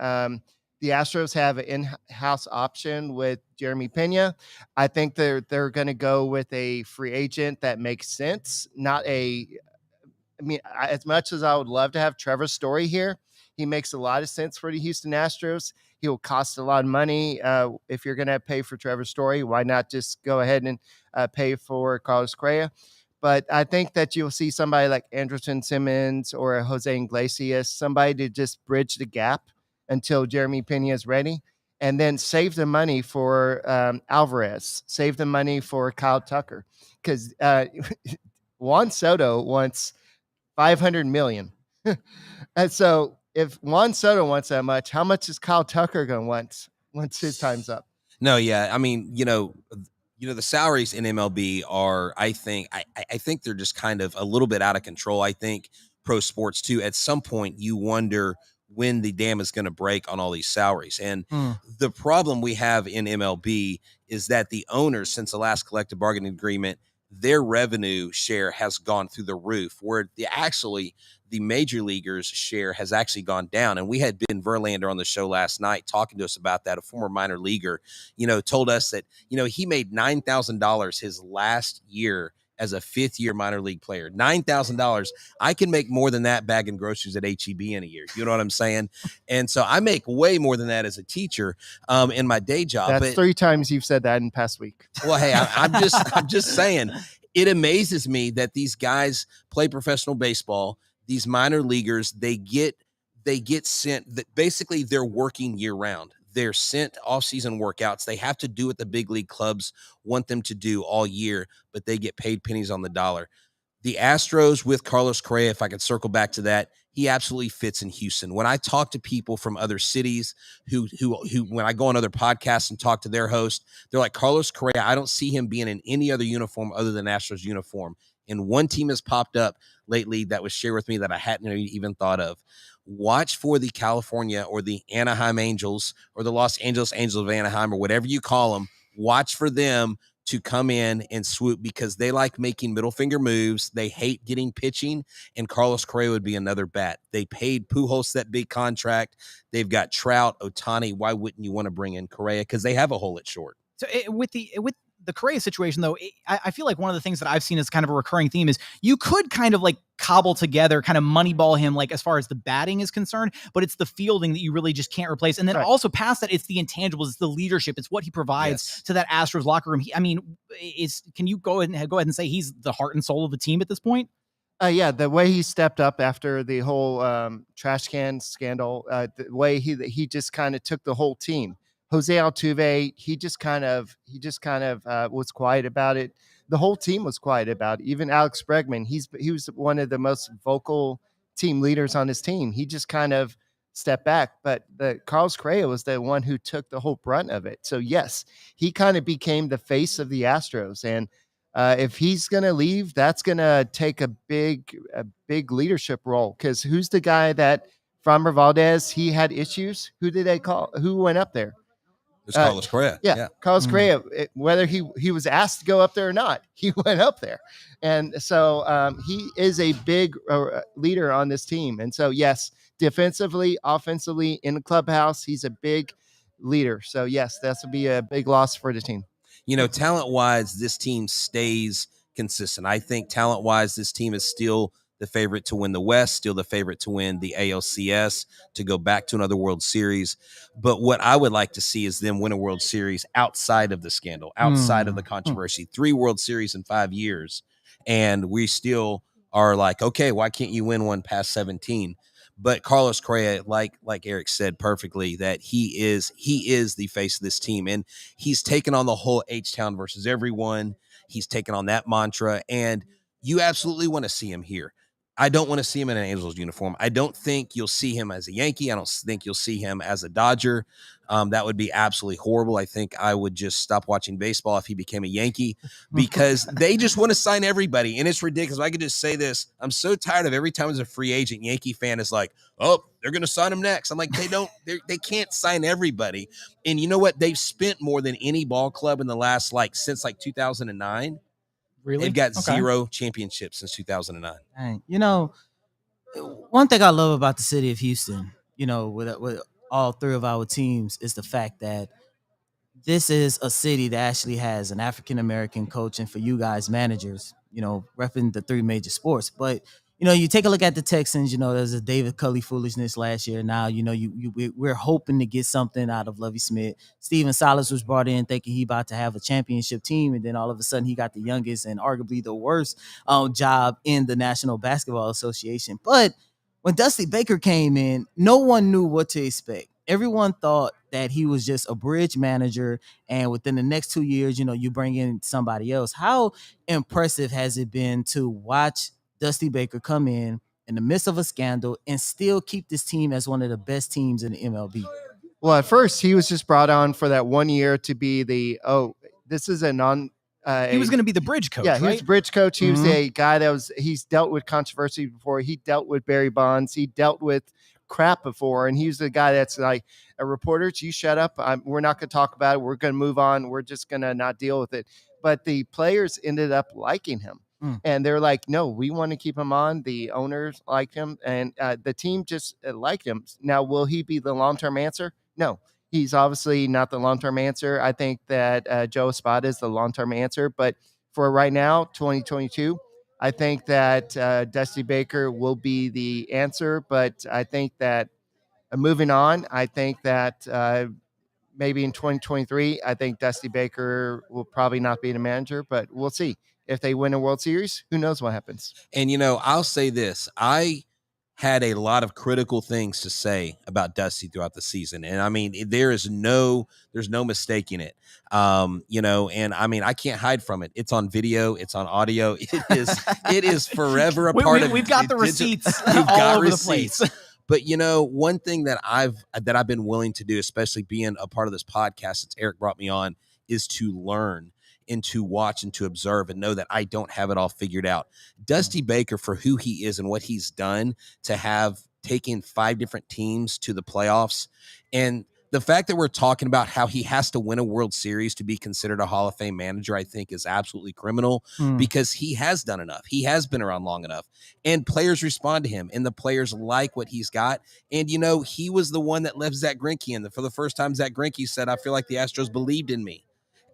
the Astros have an in-house option with Jeremy Pena. I think they're going to go with a free agent that makes sense. As much as I would love to have Trevor Story here, he makes a lot of sense for the Houston Astros. He will cost a lot of money. If you're going to pay for Trevor Story, why not just go ahead and pay for Carlos Correa? But I think that you'll see somebody like Anderson Simmons or Jose Iglesias, somebody to just bridge the gap until Jeremy Pena is ready, and then save the money for Alvarez, save the money for Kyle Tucker, because Juan Soto wants $500 million. And so if Juan Soto wants that much, how much is Kyle Tucker going to want once his time's up? No, yeah. I mean, the salaries in MLB are, I think they're just kind of a little bit out of control. I think pro sports too, at some point you wonder when the dam is going to break on all these salaries. And the problem we have in MLB is that the owners, since the last collective bargaining agreement, their revenue share has gone through the roof, where the major leaguers share has actually gone down. And we had Ben Verlander on the show last night talking to us about that. A former minor leaguer, told us that, he made $9,000 his last year as a fifth-year minor league player. $9,000. I can make more than that bagging groceries at HEB in a year. You know what I'm saying? And so I make way more than that as a teacher in my day job. That's 3 times you've said that in the past week. Well, hey, I'm just saying, it amazes me that these guys play professional baseball. These minor leaguers, they get sent. That basically, they're working year round. They're sent off-season workouts. They have to do what the big league clubs want them to do all year, but they get paid pennies on the dollar. The Astros with Carlos Correa, if I could circle back to that, he absolutely fits in Houston. When I talk to people from other cities who when I go on other podcasts and talk to their host, they're like, Carlos Correa, I don't see him being in any other uniform other than Astros uniform. And one team has popped up lately that was shared with me that I hadn't even thought of. Watch for the California or the Anaheim Angels or the Los Angeles Angels of Anaheim or whatever you call them. Watch for them to come in and swoop because they like making middle finger moves. They hate getting pitching, and Carlos Correa would be another bat. They paid Pujols that big contract. They've got Trout, Ohtani. Why wouldn't you want to bring in Correa? Because they have a hole at short. So with the Correa situation, though, I feel like one of the things that I've seen as kind of a recurring theme is you could kind of like cobble together, kind of moneyball him, like as far as the batting is concerned, but it's the fielding that you really just can't replace. And then also past that, it's the intangibles, it's the leadership, it's what he provides to that Astros locker room. Can you go ahead and say he's the heart and soul of the team at this point? Yeah, the way he stepped up after the whole trash can scandal, the way he just kind of took the whole team. Jose Altuve, he just kind of was quiet about it. The whole team was quiet about it. Even Alex Bregman, he was one of the most vocal team leaders on his team. He just kind of stepped back, but Carlos Correa was the one who took the whole brunt of it. So yes, he kind of became the face of the Astros, and if he's going to leave, that's going to take a big leadership role. Because who's the guy that Framber Valdez, he had issues? Who did they call? Who went up there? It's Carlos Correa. Yeah. Carlos Correa. Whether he was asked to go up there or not, he went up there, and so he is a big leader on this team. And so yes, defensively, offensively, in the clubhouse, he's a big leader. So yes, that's will be a big loss for the team. Talent-wise, this team stays consistent. I think talent-wise, this team is still the favorite to win the West, still the favorite to win the ALCS, to go back to another World Series. But what I would like to see is them win a World Series outside of the scandal, outside of the controversy. 3 World Series in 5 years, and we still are like, okay, why can't you win one past 17? But Carlos Correa, like Eric said perfectly, that he is the face of this team, and he's taken on the whole H-Town versus everyone. He's taken on that mantra, and you absolutely want to see him here. I don't want to see him in an Angels uniform. I don't think you'll see him as a Yankee. I don't think you'll see him as a Dodger. That would be absolutely horrible. I think I would just stop watching baseball if he became a Yankee, because they just want to sign everybody. And it's ridiculous. I could just say this. I'm so tired of every time as a free agent, Yankee fan is like, oh, they're going to sign him next. I'm like, they can't sign everybody. And you know what? They've spent more than any ball club in the last, since 2009. Really? They've got 0 championships since 2009. Dang. One thing I love about the city of Houston, with all 3 of our teams, is the fact that this is a city that actually has an African-American coach, and for you guys managers, repping the 3 major sports. But, you take a look at the Texans, there's a David Culley foolishness last year. Now, we're hoping to get something out of Lovie Smith. Steven Silas was brought in thinking he about to have a championship team, and then all of a sudden he got the youngest and arguably the worst job in the National Basketball Association. But when Dusty Baker came in, no one knew what to expect. Everyone thought that he was just a bridge manager, and within the next 2 years, you bring in somebody else. How impressive has it been to watch Dusty Baker come in the midst of a scandal and still keep this team as one of the best teams in the MLB? Well, at first he was just brought on for that 1 year to be this is a non. He was going to be the bridge coach. Yeah, he right? was bridge coach. He was a guy he's dealt with controversy before. He dealt with Barry Bonds. He dealt with crap before, and he was the guy that's like, reporters, you shut up. We're not going to talk about it. We're going to move on. We're just going to not deal with it. But the players ended up liking him. And they're like, no, we want to keep him on. The owners liked him, and the team just liked him. Now, will he be the long-term answer? No, he's obviously not the long-term answer. I think that Joe Espada is the long-term answer. But for right now, 2022, I think that Dusty Baker will be the answer. But I think that moving on, I think that maybe in 2023, I think Dusty Baker will probably not be the manager, but we'll see. If they win a World Series, who knows what happens? And, I'll say this. I had a lot of critical things to say about Dusty throughout the season. And I mean, there's no mistaking it. And I mean, I can't hide from it. It's on video. It's on audio. It is forever a part of it. We've got the receipts all over the place. But one thing that I've been willing to do, especially being a part of this podcast since Eric brought me on, is to learn and to watch and to observe and know that I don't have it all figured out. Dusty Baker, for who he is and what he's done, to have taken 5 different teams to the playoffs, and the fact that we're talking about how he has to win a World Series to be considered a Hall of Fame manager, I think is absolutely criminal, because he has done enough. He has been around long enough, and players respond to him, and the players like what he's got. And, he was the one that left Zach Greinke in. For the first time, Zach Greinke said, I feel like the Astros believed in me.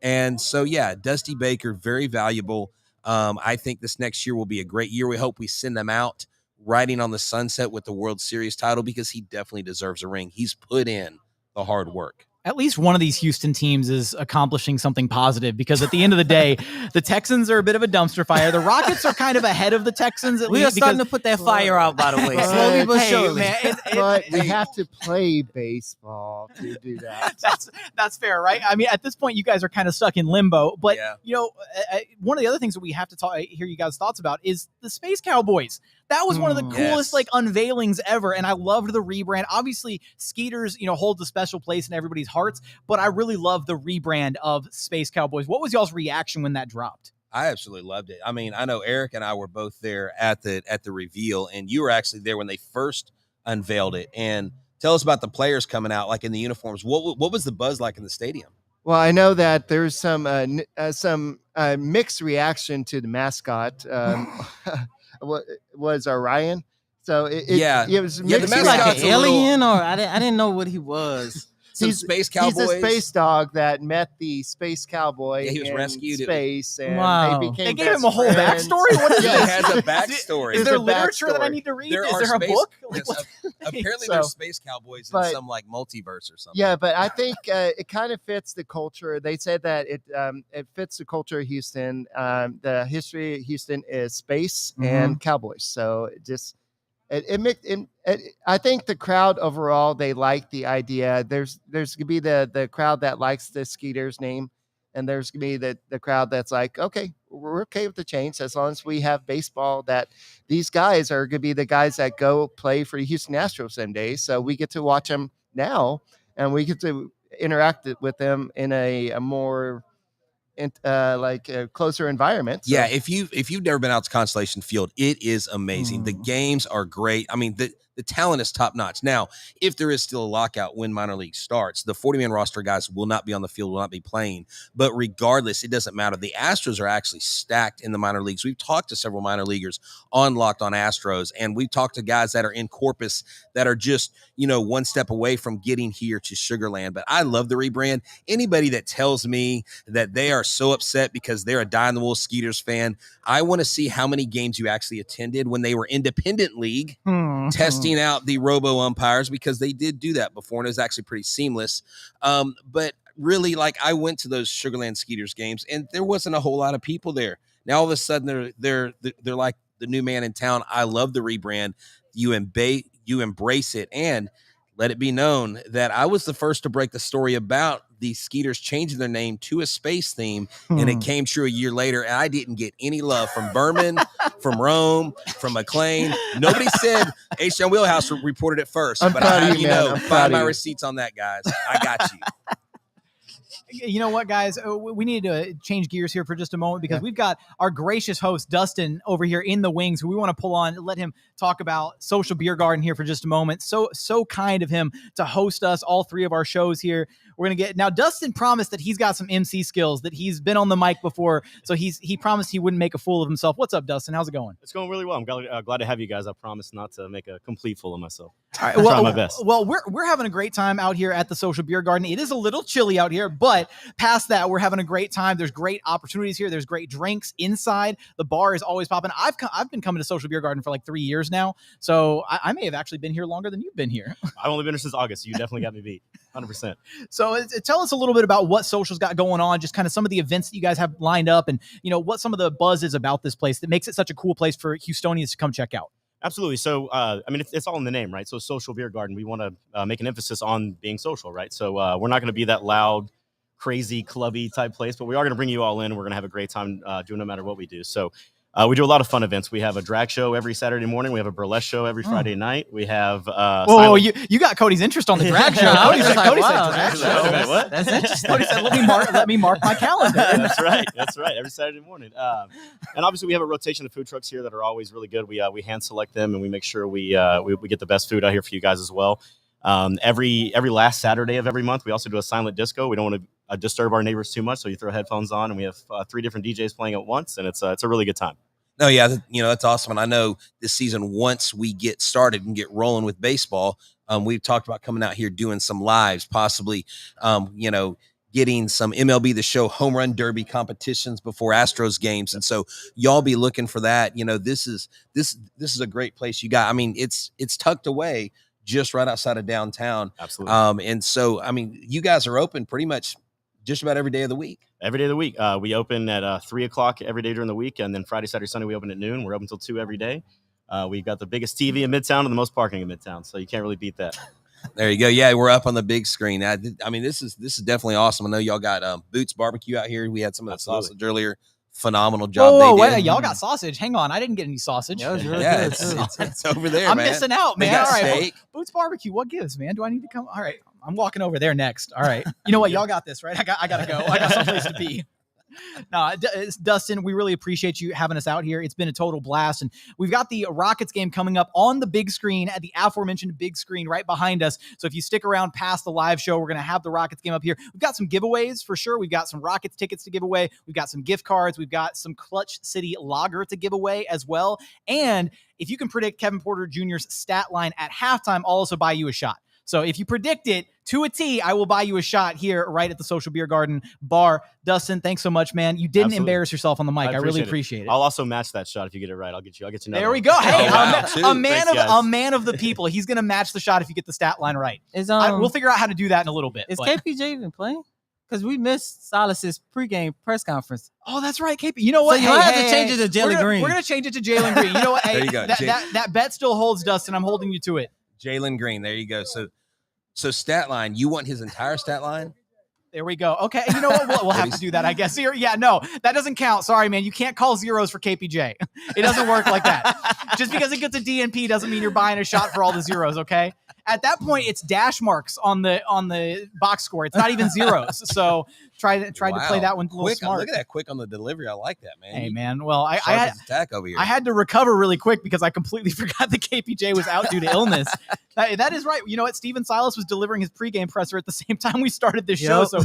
And so, yeah, Dusty Baker, very valuable. I think this next year will be a great year. We hope we send them out riding on the sunset with the World Series title because he definitely deserves a ring. He's put in the hard work. At least one of these Houston teams is accomplishing something positive, because at the end of the day, the Texans are a bit of a dumpster fire. The Rockets are kind of ahead of the Texans. We are starting to put that fire out, by the way, slowly but surely. But we have to play baseball to do that. That's fair, right? I mean, at this point, you guys are kind of stuck in limbo. But one of the other things that we have to hear you guys' thoughts about is the Space Cowboys. That was one of the coolest unveilings ever, and I loved the rebrand. Obviously, Skeeters, holds a special place in everybody's hearts, but I really love the rebrand of Space Cowboys. What was y'all's reaction when that dropped? I absolutely loved it. I mean, I know Eric and I were both there at the reveal, and you were actually there when they first unveiled it. And tell us about the players coming out, like in the uniforms. What was the buzz like in the stadium? Well, I know that there's some mixed reaction to the mascot. Was Orion? So it was mixed. Was like an alien, or I didn't know what he was. He's Space Cowboys. He's a space dog that met the Space Cowboy. Yeah, he was rescued in space, and they gave him a whole backstory. What is He has a backstory. Is there literature that I need to read? Is there a book? Apparently, there's Space Cowboys in some multiverse or something. Yeah, but I think it kind of fits the culture. They said that it fits the culture of Houston. The history of Houston is space and Cowboys, so it just. I think the crowd overall, they like the idea. There's going to be the crowd that likes the Skeeters name, and there's going to be the crowd that's like, okay, we're okay with the change as long as we have baseball. That these guys are going to be the guys that go play for the Houston Astros someday, so we get to watch them now, and we get to interact with them in a more a closer environment. So. Yeah, if you've never been out to Constellation Field, it is amazing. The games are great. I mean, the talent is top notch. Now, if there is still a lockout when minor league starts, the 40-man roster guys will not be on the field, will not be playing. But regardless, it doesn't matter. The Astros are actually stacked in the minor leagues. We've talked to several minor leaguers on Locked On Astros, and we've talked to guys that are in Corpus that are just, one step away from getting here to Sugarland. But I love the rebrand. Anybody that tells me that they are so upset because they're a die-in-the-wool Skeeters fan, I want to see how many games you actually attended when they were independent league testing out the robo umpires, because they did do that before and it was actually pretty seamless. But really, I went to those Sugarland Skeeters games and there wasn't a whole lot of people there. Now all of a sudden they're like the new man in town. I love the rebrand. You embrace it, and let it be known that I was the first to break the story about the Skeeters changing their name to a space theme, and it came true a year later, and I didn't get any love from Berman, from Rome, from McLean. Nobody said H.J. Wheelhouse reported it first, but I have find my receipts on that, guys. I got you. You know what, guys? We need to change gears here for just a moment, because we've got our gracious host, Dustin, over here in the wings, who we want to pull on, let him talk about Social Beer Garden here for just a moment. So kind of him to host us, all three of our shows here. We're going to get now. Dustin promised that he's got some MC skills, that he's been on the mic before. So he promised he wouldn't make a fool of himself. What's up, Dustin? How's it going? It's going really well. I'm glad to have you guys. I promise not to make a complete fool of myself. All right, I'll try my best. Well, we're having a great time out here at the Social Beer Garden. It is a little chilly out here, but past that, we're having a great time. There's great opportunities here. There's great drinks inside. The bar is always popping. I've been coming to Social Beer Garden for like 3 years now, so I may have actually been here longer than you've been here. I've only been here since August. So you definitely got me beat, 100%. So tell us a little bit about what Social's got going on, just kind of some of the events that you guys have lined up, and what some of the buzz is about this place that makes it such a cool place for Houstonians to come check out. Absolutely. So, it's all in the name, right? So Social Beer Garden, we want to make an emphasis on being social, right? So we're not going to be that loud, crazy, clubby type place, but we are going to bring you all in. We're going to have a great time doing no matter what we do. So we do a lot of fun events. We have a drag show every Saturday morning. We have a burlesque show every Friday night. We have whoa, you got Cody's interest on the drag show. Cody said drag show. What? That's interesting. Cody said, let me mark my calendar. That's right. Every Saturday morning. And obviously we have a rotation of food trucks here that are always really good. We hand select them, and we make sure we get the best food out here for you guys as well. Every last Saturday of every month, we also do a silent disco. We don't want to disturb our neighbors too much, so you throw headphones on, and we have 3 different DJs playing at once, and it's a really good time. No, yeah, that's awesome. And I know this season, once we get started and get rolling with baseball, we've talked about coming out here doing some lives, possibly, getting some MLB The Show home run derby competitions before Astros games, and so y'all be looking for that. This is a great place you got. I mean, it's tucked away just right outside of downtown. Absolutely. And so, I mean, you guys are open pretty much just about every day of the week. Every day of the week. We open at 3:00 every day during the week, and then Friday, Saturday, Sunday we open at noon. We're open till 2 every day. We've got the biggest TV in Midtown and the most parking in Midtown, so you can't really beat that. There you go. Yeah, we're up on the big screen. I mean, this is definitely awesome. I know y'all got Boots Barbecue out here. We had some of the sausage earlier. Phenomenal job. Whoa, they did. y'all got sausage. Hang on, I didn't get any sausage. Yeah, it was really Yeah, good, it's over there. I'm man. missing out, They man. got All right, steak. Boots Barbecue. What gives, man? Do I need to come? All right, I'm walking over there next. All right, you know what? Y'all got this, right? I gotta go. I got someplace to be. No, Dustin, we really appreciate you having us out here. It's been a total blast. And we've got the Rockets game coming up on the big screen at the aforementioned big screen right behind us. So if you stick around past the live show, we're going to have the Rockets game up here. We've got some giveaways for sure. We've got some Rockets tickets to give away. We've got some gift cards. We've got some Clutch City Lager to give away as well. And if you can predict Kevin Porter Jr.'s stat line at halftime, I'll also buy you a shot. So if you predict it to a T, I will buy you a shot here right at the Social Beer Garden bar. Dustin, thanks so much, man. You didn't Absolutely. embarrass yourself on the mic. I really appreciate it. I'll also match that shot if you get it right. I'll get you another There we one. go. Hey, wow. a man Thanks, guys. a man of the people. He's going to match the shot if you get the stat line right. We'll We'll figure out how to do that in a little bit. Is but- KPJ even playing? Because we missed Silas's pregame press conference. Oh, that's right, KP. You know what? So you have to change it to Jalen Green. We're going to change it to Jalen Green. You know what? Hey, There you go. That bet still holds, Dustin. I'm holding you to it. Jalen Green. There you go. So stat line. You want his entire stat line? There we go. Okay, you know what? We'll have to do that, I guess. Yeah, no, that doesn't count. Sorry, man. You can't call zeros for KPJ. It doesn't work like that. Just because it gets a DNP doesn't mean you're buying a shot for all the zeros, okay? At that point, it's dash marks on the box score. It's not even zeros. So try to play that one a little Quick. smart. Look at that quick on the delivery. I like that, man. Hey, man. Well, I Sharp had as a tack over here. I had to recover really quick because I completely forgot that KPJ was out due to illness. That is right. You know what? Steven Silas was delivering his pregame presser at the same time we started this show. So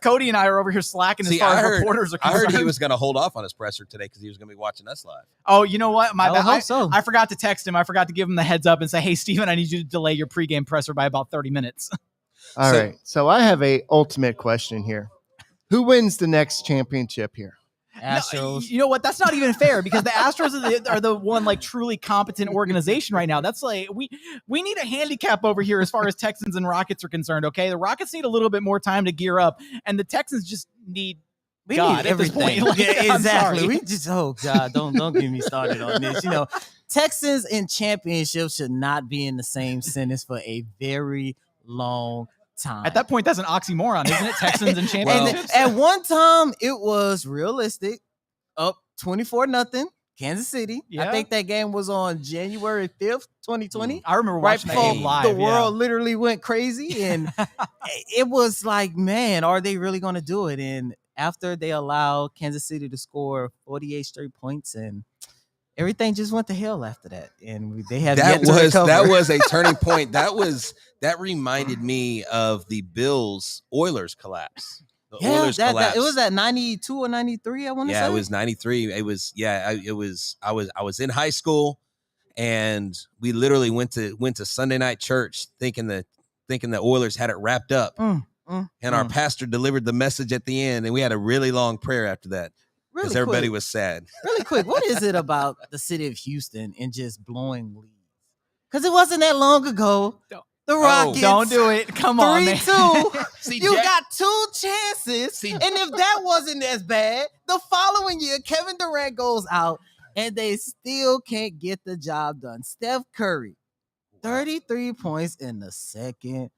Cody and I are over here slacking as far as reporters are I concerned. heard he was going to hold off on his presser today because he was going to be watching us live. Oh, you know what? I hope so. I forgot to text him. I forgot to give him the heads up and say, hey, Steven, I need you to delay your pregame presser by about 30 minutes. All right. So I have a ultimate question here. Who wins the next championship here? Astros. No, you know what? That's not even fair because the Astros are the one like truly competent organization right now. That's like we need a handicap over here as far as Texans and Rockets are concerned. Okay, the Rockets need a little bit more time to gear up, and the Texans just need We God need at this everything. point. Like, Yeah, I'm exactly. sorry. We just God, don't get me started on this. You know, Texans and championships should not be in the same sentence for a very long time. At that point, that's an oxymoron, isn't it? Texans and championships. And at one time, it was realistic. Up 24-0, Kansas City. Yeah. I think that game was on January 5th, 2020. I remember Right watching that before game live. the world literally went crazy, and it was like, man, are they really going to do it? And after they allowed Kansas City to score 48 straight points, and everything just went to hell after that, and they had That recover. was a turning point. That reminded me of the Bills Oilers collapse. The Oilers collapse. It was at 92 or 93. I want to say. Yeah, it was 93. It was I was in high school, and we literally went to Sunday night church thinking the Oilers had it wrapped up. And our pastor delivered the message at the end, and we had a really long prayer after that because Really everybody quick. was sad. Really quick, what is it about the city of Houston and just blowing leads? Because it wasn't that long ago. The Rockets. Don't do it. Come on, man. 3-2. See, You Jack- got two chances. And if that wasn't as bad, the following year, Kevin Durant goes out and they still can't get the job done. Steph Curry, 33 points in the second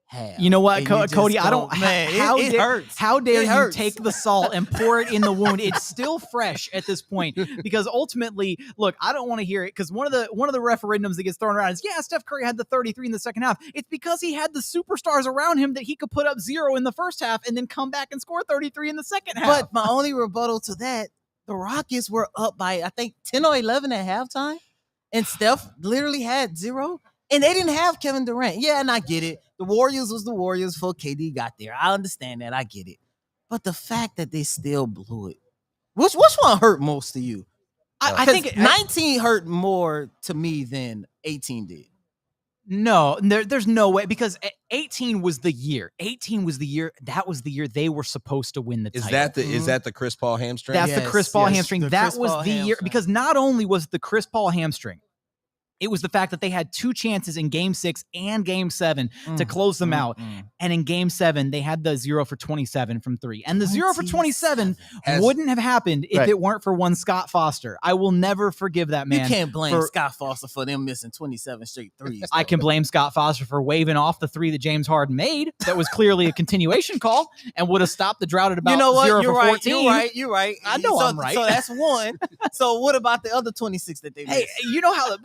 half. You know what, And you just Cody? I go, don't. Man, it hurts. How dare It you hurts. take the salt and pour it in the wound? It's still fresh at this point because ultimately, look, I don't want to hear it because one of the referendums that gets thrown around is, yeah, Steph Curry had the 33 in the second half. It's because he had the superstars around him that he could put up 0 in the first half and then come back and score 33 in the second half. But my only rebuttal to that, the Rockets were up by, I think, 10 or 11 at halftime, and Steph literally had 0, and they didn't have Kevin Durant. Yeah, and I get it. The Warriors was the Warriors before KD got there. I understand that. I get it. But the fact that they still blew it, which one hurt most to you? I think 19 hurt more to me than 18 did. No, there's no way, because 18 was the year. 18 was the year. That was the year they were supposed to win the title. Is that the Chris Paul hamstring? That's the Chris Paul hamstring. The That Chris was Paul the year, hamstring. because not only was the Chris Paul hamstring, it was the fact that they had 2 chances in Game 6 and Game 7 to close them out. And in Game 7, they had the 0 for 27 from 3. And the 0 for 27 wouldn't have happened if it weren't for one Scott Foster. I will never forgive that man. You can't blame Scott Foster for them missing 27 straight threes. I can blame Scott Foster for waving off the 3 that James Harden made. That was clearly a continuation call and would have stopped the drought at about 0 for 14. You're right. I know I'm right. So that's one. So what about the other 26 that they missed? Hey, you know how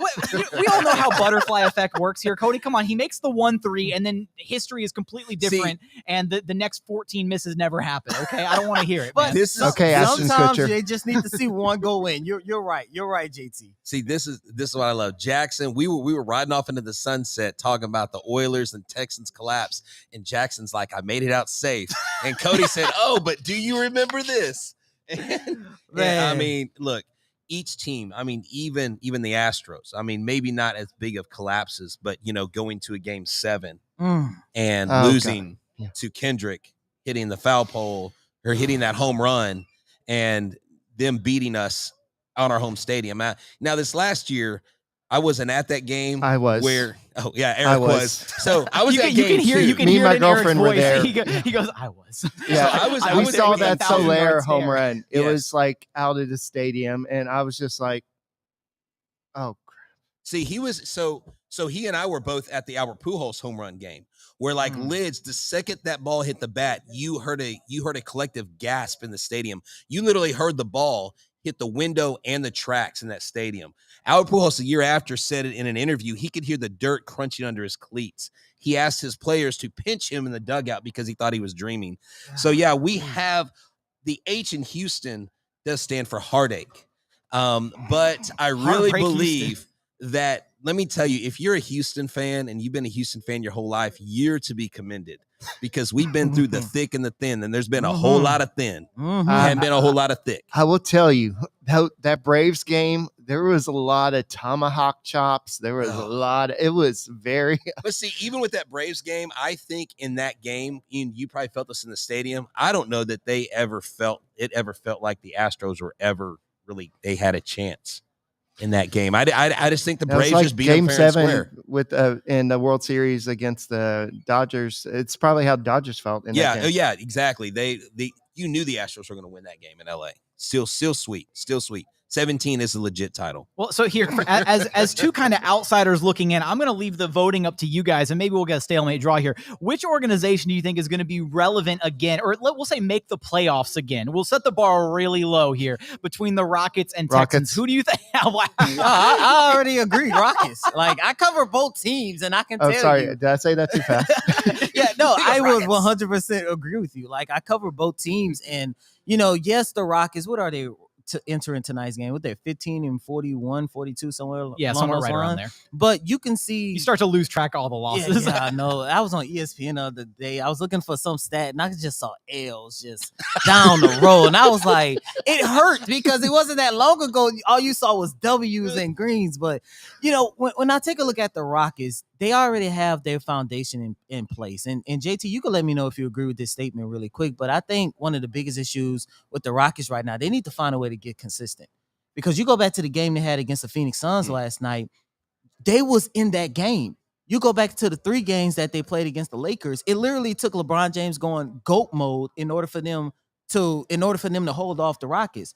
we all know how butterfly effect works here. Cody, come on. He makes the 1-3 and then history is completely different. And the next 14 misses never happen. Okay. I don't want to hear it. But Ashton sometimes Kutcher. they just need to see one go in. You're right. You're right, JT. See, this is what I love. Jackson, we were riding off into the sunset talking about the Oilers and Texans collapse. And Jackson's like, I made it out safe. And Cody said, oh, but do you remember this? And I mean, look. Each team, I mean, even the Astros, I mean, maybe not as big of collapses, but, going to a Game 7 and losing to Kendrick, hitting the foul pole or hitting that home run and them beating us on our home stadium. Now, this last year, I wasn't at that game. I was. Eric was. So I was at game 2. You can Me hear and my it in Eric's girlfriand were voice. there. He goes, I was. Yeah, I we was saw there that 8,000 Soler yards home there. run. It Yes. was like out of the stadium, and I was just like, oh, See, he was so he and I were both at the Albert Pujols home run game where like Lids, the second that ball hit the bat, you heard a collective gasp in the stadium. You literally heard the ball hit the window and the tracks in that stadium. Albert Pujols, a year after, said it in an interview, he could hear the dirt crunching under his cleats. He asked his players to pinch him in the dugout because he thought he was dreaming. So, yeah, we have the H in Houston does stand for heartache. But I really Heartbreak believe Houston. that, let me tell you, if you're a Houston fan and you've been a Houston fan your whole life, you're to be commended because we've been through the thick and the thin, and there's been a whole lot of thin. Haven't been a whole lot of thick. I will tell you, that Braves game, there was a lot of tomahawk chops. There was a lot. It was very. But see, even with that Braves game, I think in that game, Ian, you probably felt this in the stadium. I don't know that they ever felt like the Astros were ever really, they had a chance in that game. I just think the Braves like just beat Game them fair and 7 square. with in the World Series against the Dodgers. It's probably how the Dodgers felt in that game. Yeah, exactly. You knew the Astros were going to win that game in LA. Still sweet. 17 is a legit title. Well, so here, as two kind of outsiders looking in, I'm going to leave the voting up to you guys, and maybe we'll get a stalemate draw here. Which organization do you think is going to be relevant again, or we'll say make the playoffs again? We'll set the bar really low here between the Rockets and Texans. Who do you think? Wow. I already agree, Rockets. Like, I cover both teams, and I can tell sorry, you. did I say that too fast? Yeah, no, I would 100% agree with you. Like, I cover both teams, and, yes, the Rockets, what are they to enter in tonight's game? What they're 15 and 41, 42, somewhere somewhere right around there. But you can see You start to lose track of all the losses. Yeah, I know. I was on ESPN the other day. I was looking for some stat, and I just saw L's just down the road. And I was like, it hurt because it wasn't that long ago. All you saw was W's and greens. But, when I take a look at the Rockets, they already have their foundation in place. And JT, you can let me know if you agree with this statement really quick. But I think one of the biggest issues with the Rockets right now, they need to find a way to get consistent. Because you go back to the game they had against the Phoenix Suns last night, they was in that game. You go back to the 3 games that they played against the Lakers, it literally took LeBron James going GOAT mode in order for them to hold off the Rockets.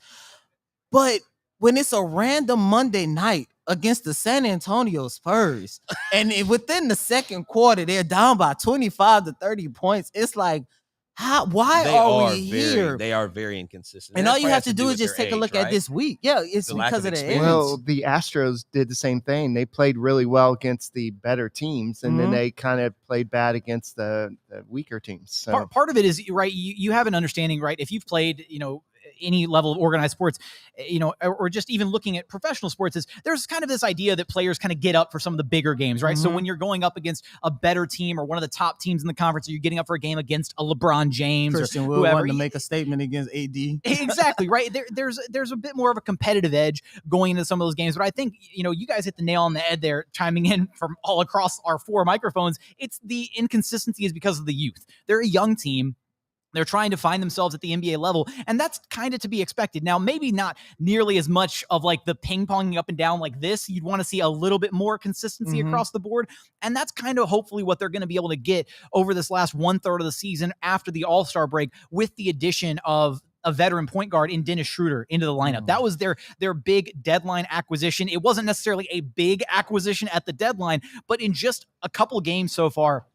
But when it's a random Monday night against the San Antonio Spurs, and within the second quarter, they're down by 25 to 30 points, it's like, why are we here? They are very inconsistent. And all you have to do is just take a look at this week. Yeah, it's The lack because of of the experience. age. Well, the Astros did the same thing. They played really well against the better teams, and then they kind of played bad against the weaker teams. So. Part of it is, right, you have an understanding, right? If you've played, any level of organized sports, or just even looking at professional sports, is there's kind of this idea that players kind of get up for some of the bigger games, right? So when you're going up against a better team or one of the top teams in the conference, or you're getting up for a game against a LeBron James Christian or Wood whoever, wanting to make a statement against AD. Exactly, right? There's a bit more of a competitive edge going into some of those games, but I think, you guys hit the nail on the head there, chiming in from all across our 4 microphones. It's the inconsistency is because of the youth. They're a young team. They're trying to find themselves at the NBA level, and that's kind of to be expected. Now, maybe not nearly as much of like the ping-ponging up and down like this. You'd want to see a little bit more consistency across the board, and that's kind of hopefully what they're going to be able to get over this last 1/3 of the season after the All-Star break, with the addition of a veteran point guard in Dennis Schroeder into the lineup. That was their big deadline acquisition. It wasn't necessarily a big acquisition at the deadline, but in just a couple of games so far,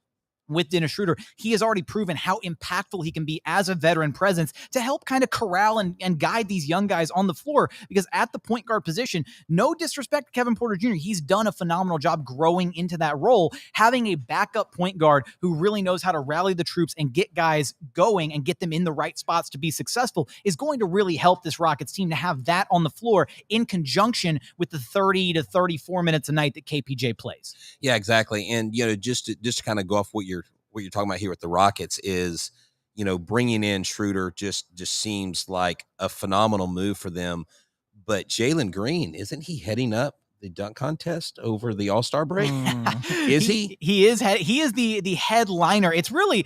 with Dennis Schroeder, he has already proven how impactful he can be as a veteran presence to help kind of corral and guide these young guys on the floor. Because at the point guard position, no disrespect to Kevin Porter Jr., he's done a phenomenal job growing into that role. Having a backup point guard who really knows how to rally the troops and get guys going and get them in the right spots to be successful is going to really help this Rockets team to have that on the floor in conjunction with the 30 to 34 minutes a night that KPJ plays. Yeah, exactly. And, just to kind of go off what you're talking about here with the Rockets is, bringing in Schroeder just seems like a phenomenal move for them. But Jalen Green, isn't he heading up the dunk contest over the All-Star break? Is he? He is the headliner. It's really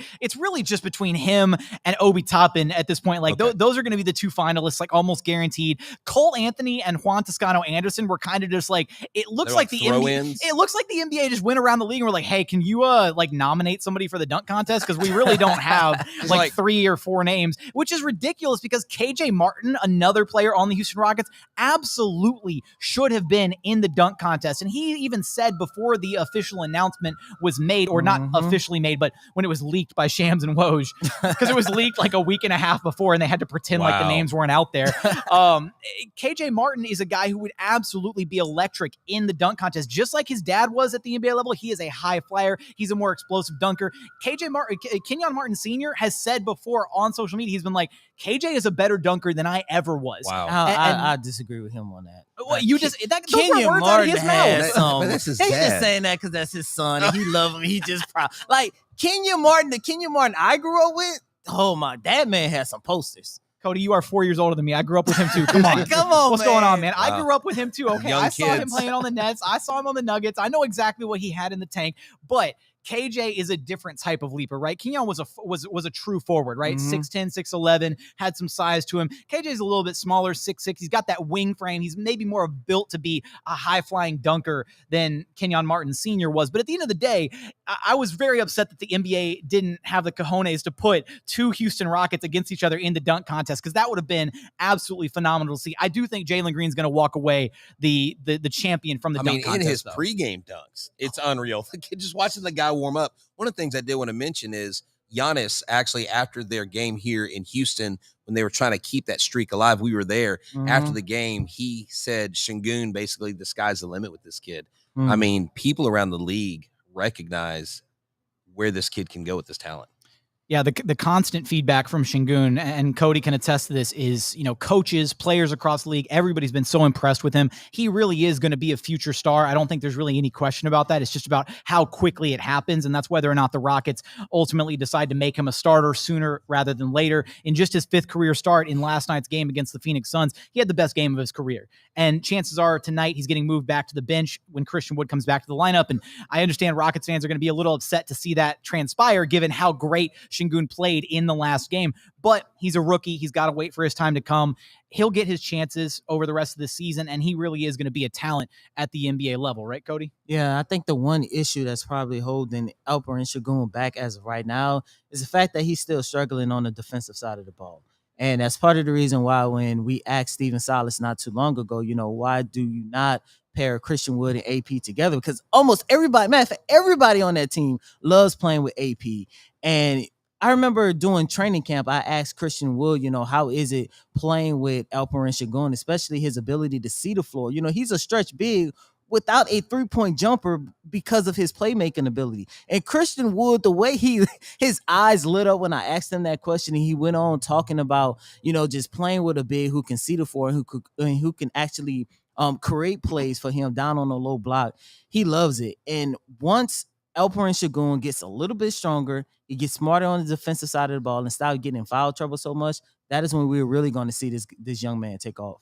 just between him and Obi Toppin at this point. Like those are going to be the 2 finalists, like almost guaranteed. Cole Anthony and Juan Toscano Anderson were kind of just like, it looks like the NBA just went around the league and were like, hey, can you nominate somebody for the dunk contest? Because we really don't have like 3 or 4 names, which is ridiculous because KJ Martin, another player on the Houston Rockets, absolutely should have been in the dunk contest. And he even said before the official announcement was made, or not officially made, but when it was leaked by Shams and Woj, because it was leaked like a week and a half before and they had to pretend like the names weren't out there. KJ Martin is a guy who would absolutely be electric in the dunk contest, just like his dad was at the NBA level. He is a high flyer. He's a more explosive dunker. Kenyon Martin Sr. has said before on social media, he's been like, KJ is a better dunker than I ever was. Wow. I disagree with him on that. Well, Kenyon Martin out of his mouth. But that's his He's dad. just saying that because that's his son and he loves him. He just proud. Like Kenyon Martin, the Kenyon Martin I grew up with. Oh my, that man has some posters. Cody, you are 4 years older than me. I grew up with him too. Come on. Come on, What's going on, man? I grew up with him too. Okay, Young I saw him kids. playing on the Nets. I saw him on the Nuggets. I know exactly what he had in the tank, but KJ is a different type of leaper, right? Kenyon was a true forward, right? 6'10", 6'11", had some size to him. KJ's a little bit smaller, 6'6". He's got that wing frame. He's maybe more built to be a high-flying dunker than Kenyon Martin Sr. was. But at the end of the day, I was very upset that the NBA didn't have the cojones to put 2 Houston Rockets against each other in the dunk contest, because that would have been absolutely phenomenal to see. I do think Jalen Green's going to walk away the champion from the dunk contest. In his though. pregame dunks, it's unreal. Just watching the guy warm up. One of the things I did want to mention is Giannis actually, after their game here in Houston, when they were trying to keep that streak alive, we were there. After the game, he said, Şengün, basically, the sky's the limit with this kid. I mean, people around the league recognize where this kid can go with this talent. Yeah, the constant feedback from Şengün, and Cody can attest to this, is, coaches, players across the league, everybody's been so impressed with him. He really is going to be a future star. I don't think there's really any question about that. It's just about how quickly it happens, and that's whether or not the Rockets ultimately decide to make him a starter sooner rather than later. In just his 5th career start in last night's game against the Phoenix Suns, he had the best game of his career. And chances are tonight he's getting moved back to the bench when Christian Wood comes back to the lineup. And I understand Rockets fans are going to be a little upset to see that transpire, given how great Şengün played in the last game. But he's a rookie. He's got to wait for his time to come. He'll get his chances over the rest of the season, and he really is going to be a talent at the NBA level, right, Cody? Yeah, I think the one issue that's probably holding Alperen Şengün back as of right now is the fact that he's still struggling on the defensive side of the ball. And that's part of the reason why when we asked Stephen Silas not too long ago, why do you not pair Christian Wood and AP together? Because almost everybody on that team loves playing with AP. And I remember doing training camp, I asked Christian Wood, how is it playing with Alperen Şengün, especially his ability to see the floor? He's a stretch big without a 3-point jumper because of his playmaking ability. And Christian Wood, the way his eyes lit up when I asked him that question, and he went on talking about, just playing with a big who can see the floor and who can actually create plays for him down on the low block. He loves it. And once Alperen Şengün gets a little bit stronger, he gets smarter on the defensive side of the ball and stop getting in foul trouble so much, that is when we're really going to see this young man take off.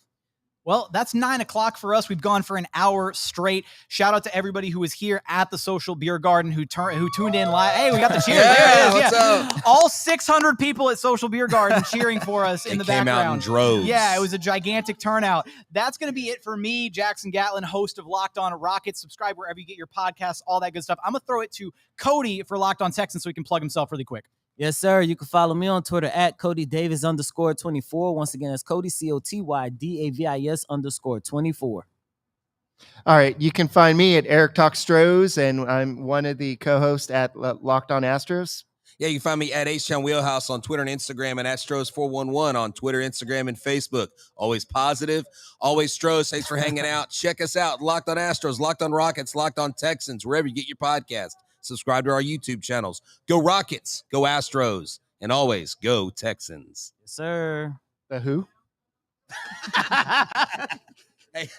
Well, that's 9 o'clock for us. We've gone for an hour straight. Shout out to everybody who was here at the Social Beer Garden who tuned in live. Hey, we got the cheers. There it is. What's up? All 600 people at Social Beer Garden cheering for us in the background. Came out in droves. Yeah, it was a gigantic turnout. That's going to be it for me, Jackson Gatlin, host of Locked On Rockets. Subscribe wherever you get your podcasts, all that good stuff. I'm going to throw it to Cody for Locked On Texans so he can plug himself really quick. Yes, sir. You can follow me on Twitter at CodyDavis_24. Once again, that's Cody, COTYDAVIS_24. All right. You can find me at Eric Talk Stros, and I'm one of the co-hosts at Locked On Astros. Yeah, you can find me at H-Town Wheelhouse on Twitter and Instagram, and Astros411 on Twitter, Instagram, and Facebook. Always positive, always Stros. Thanks for hanging out. Check us out. Locked On Astros, Locked On Rockets, Locked On Texans, wherever you get your podcast. Subscribe to our YouTube channels. Go Rockets, go Astros, and always go Texans. Yes, sir. The who? Hey.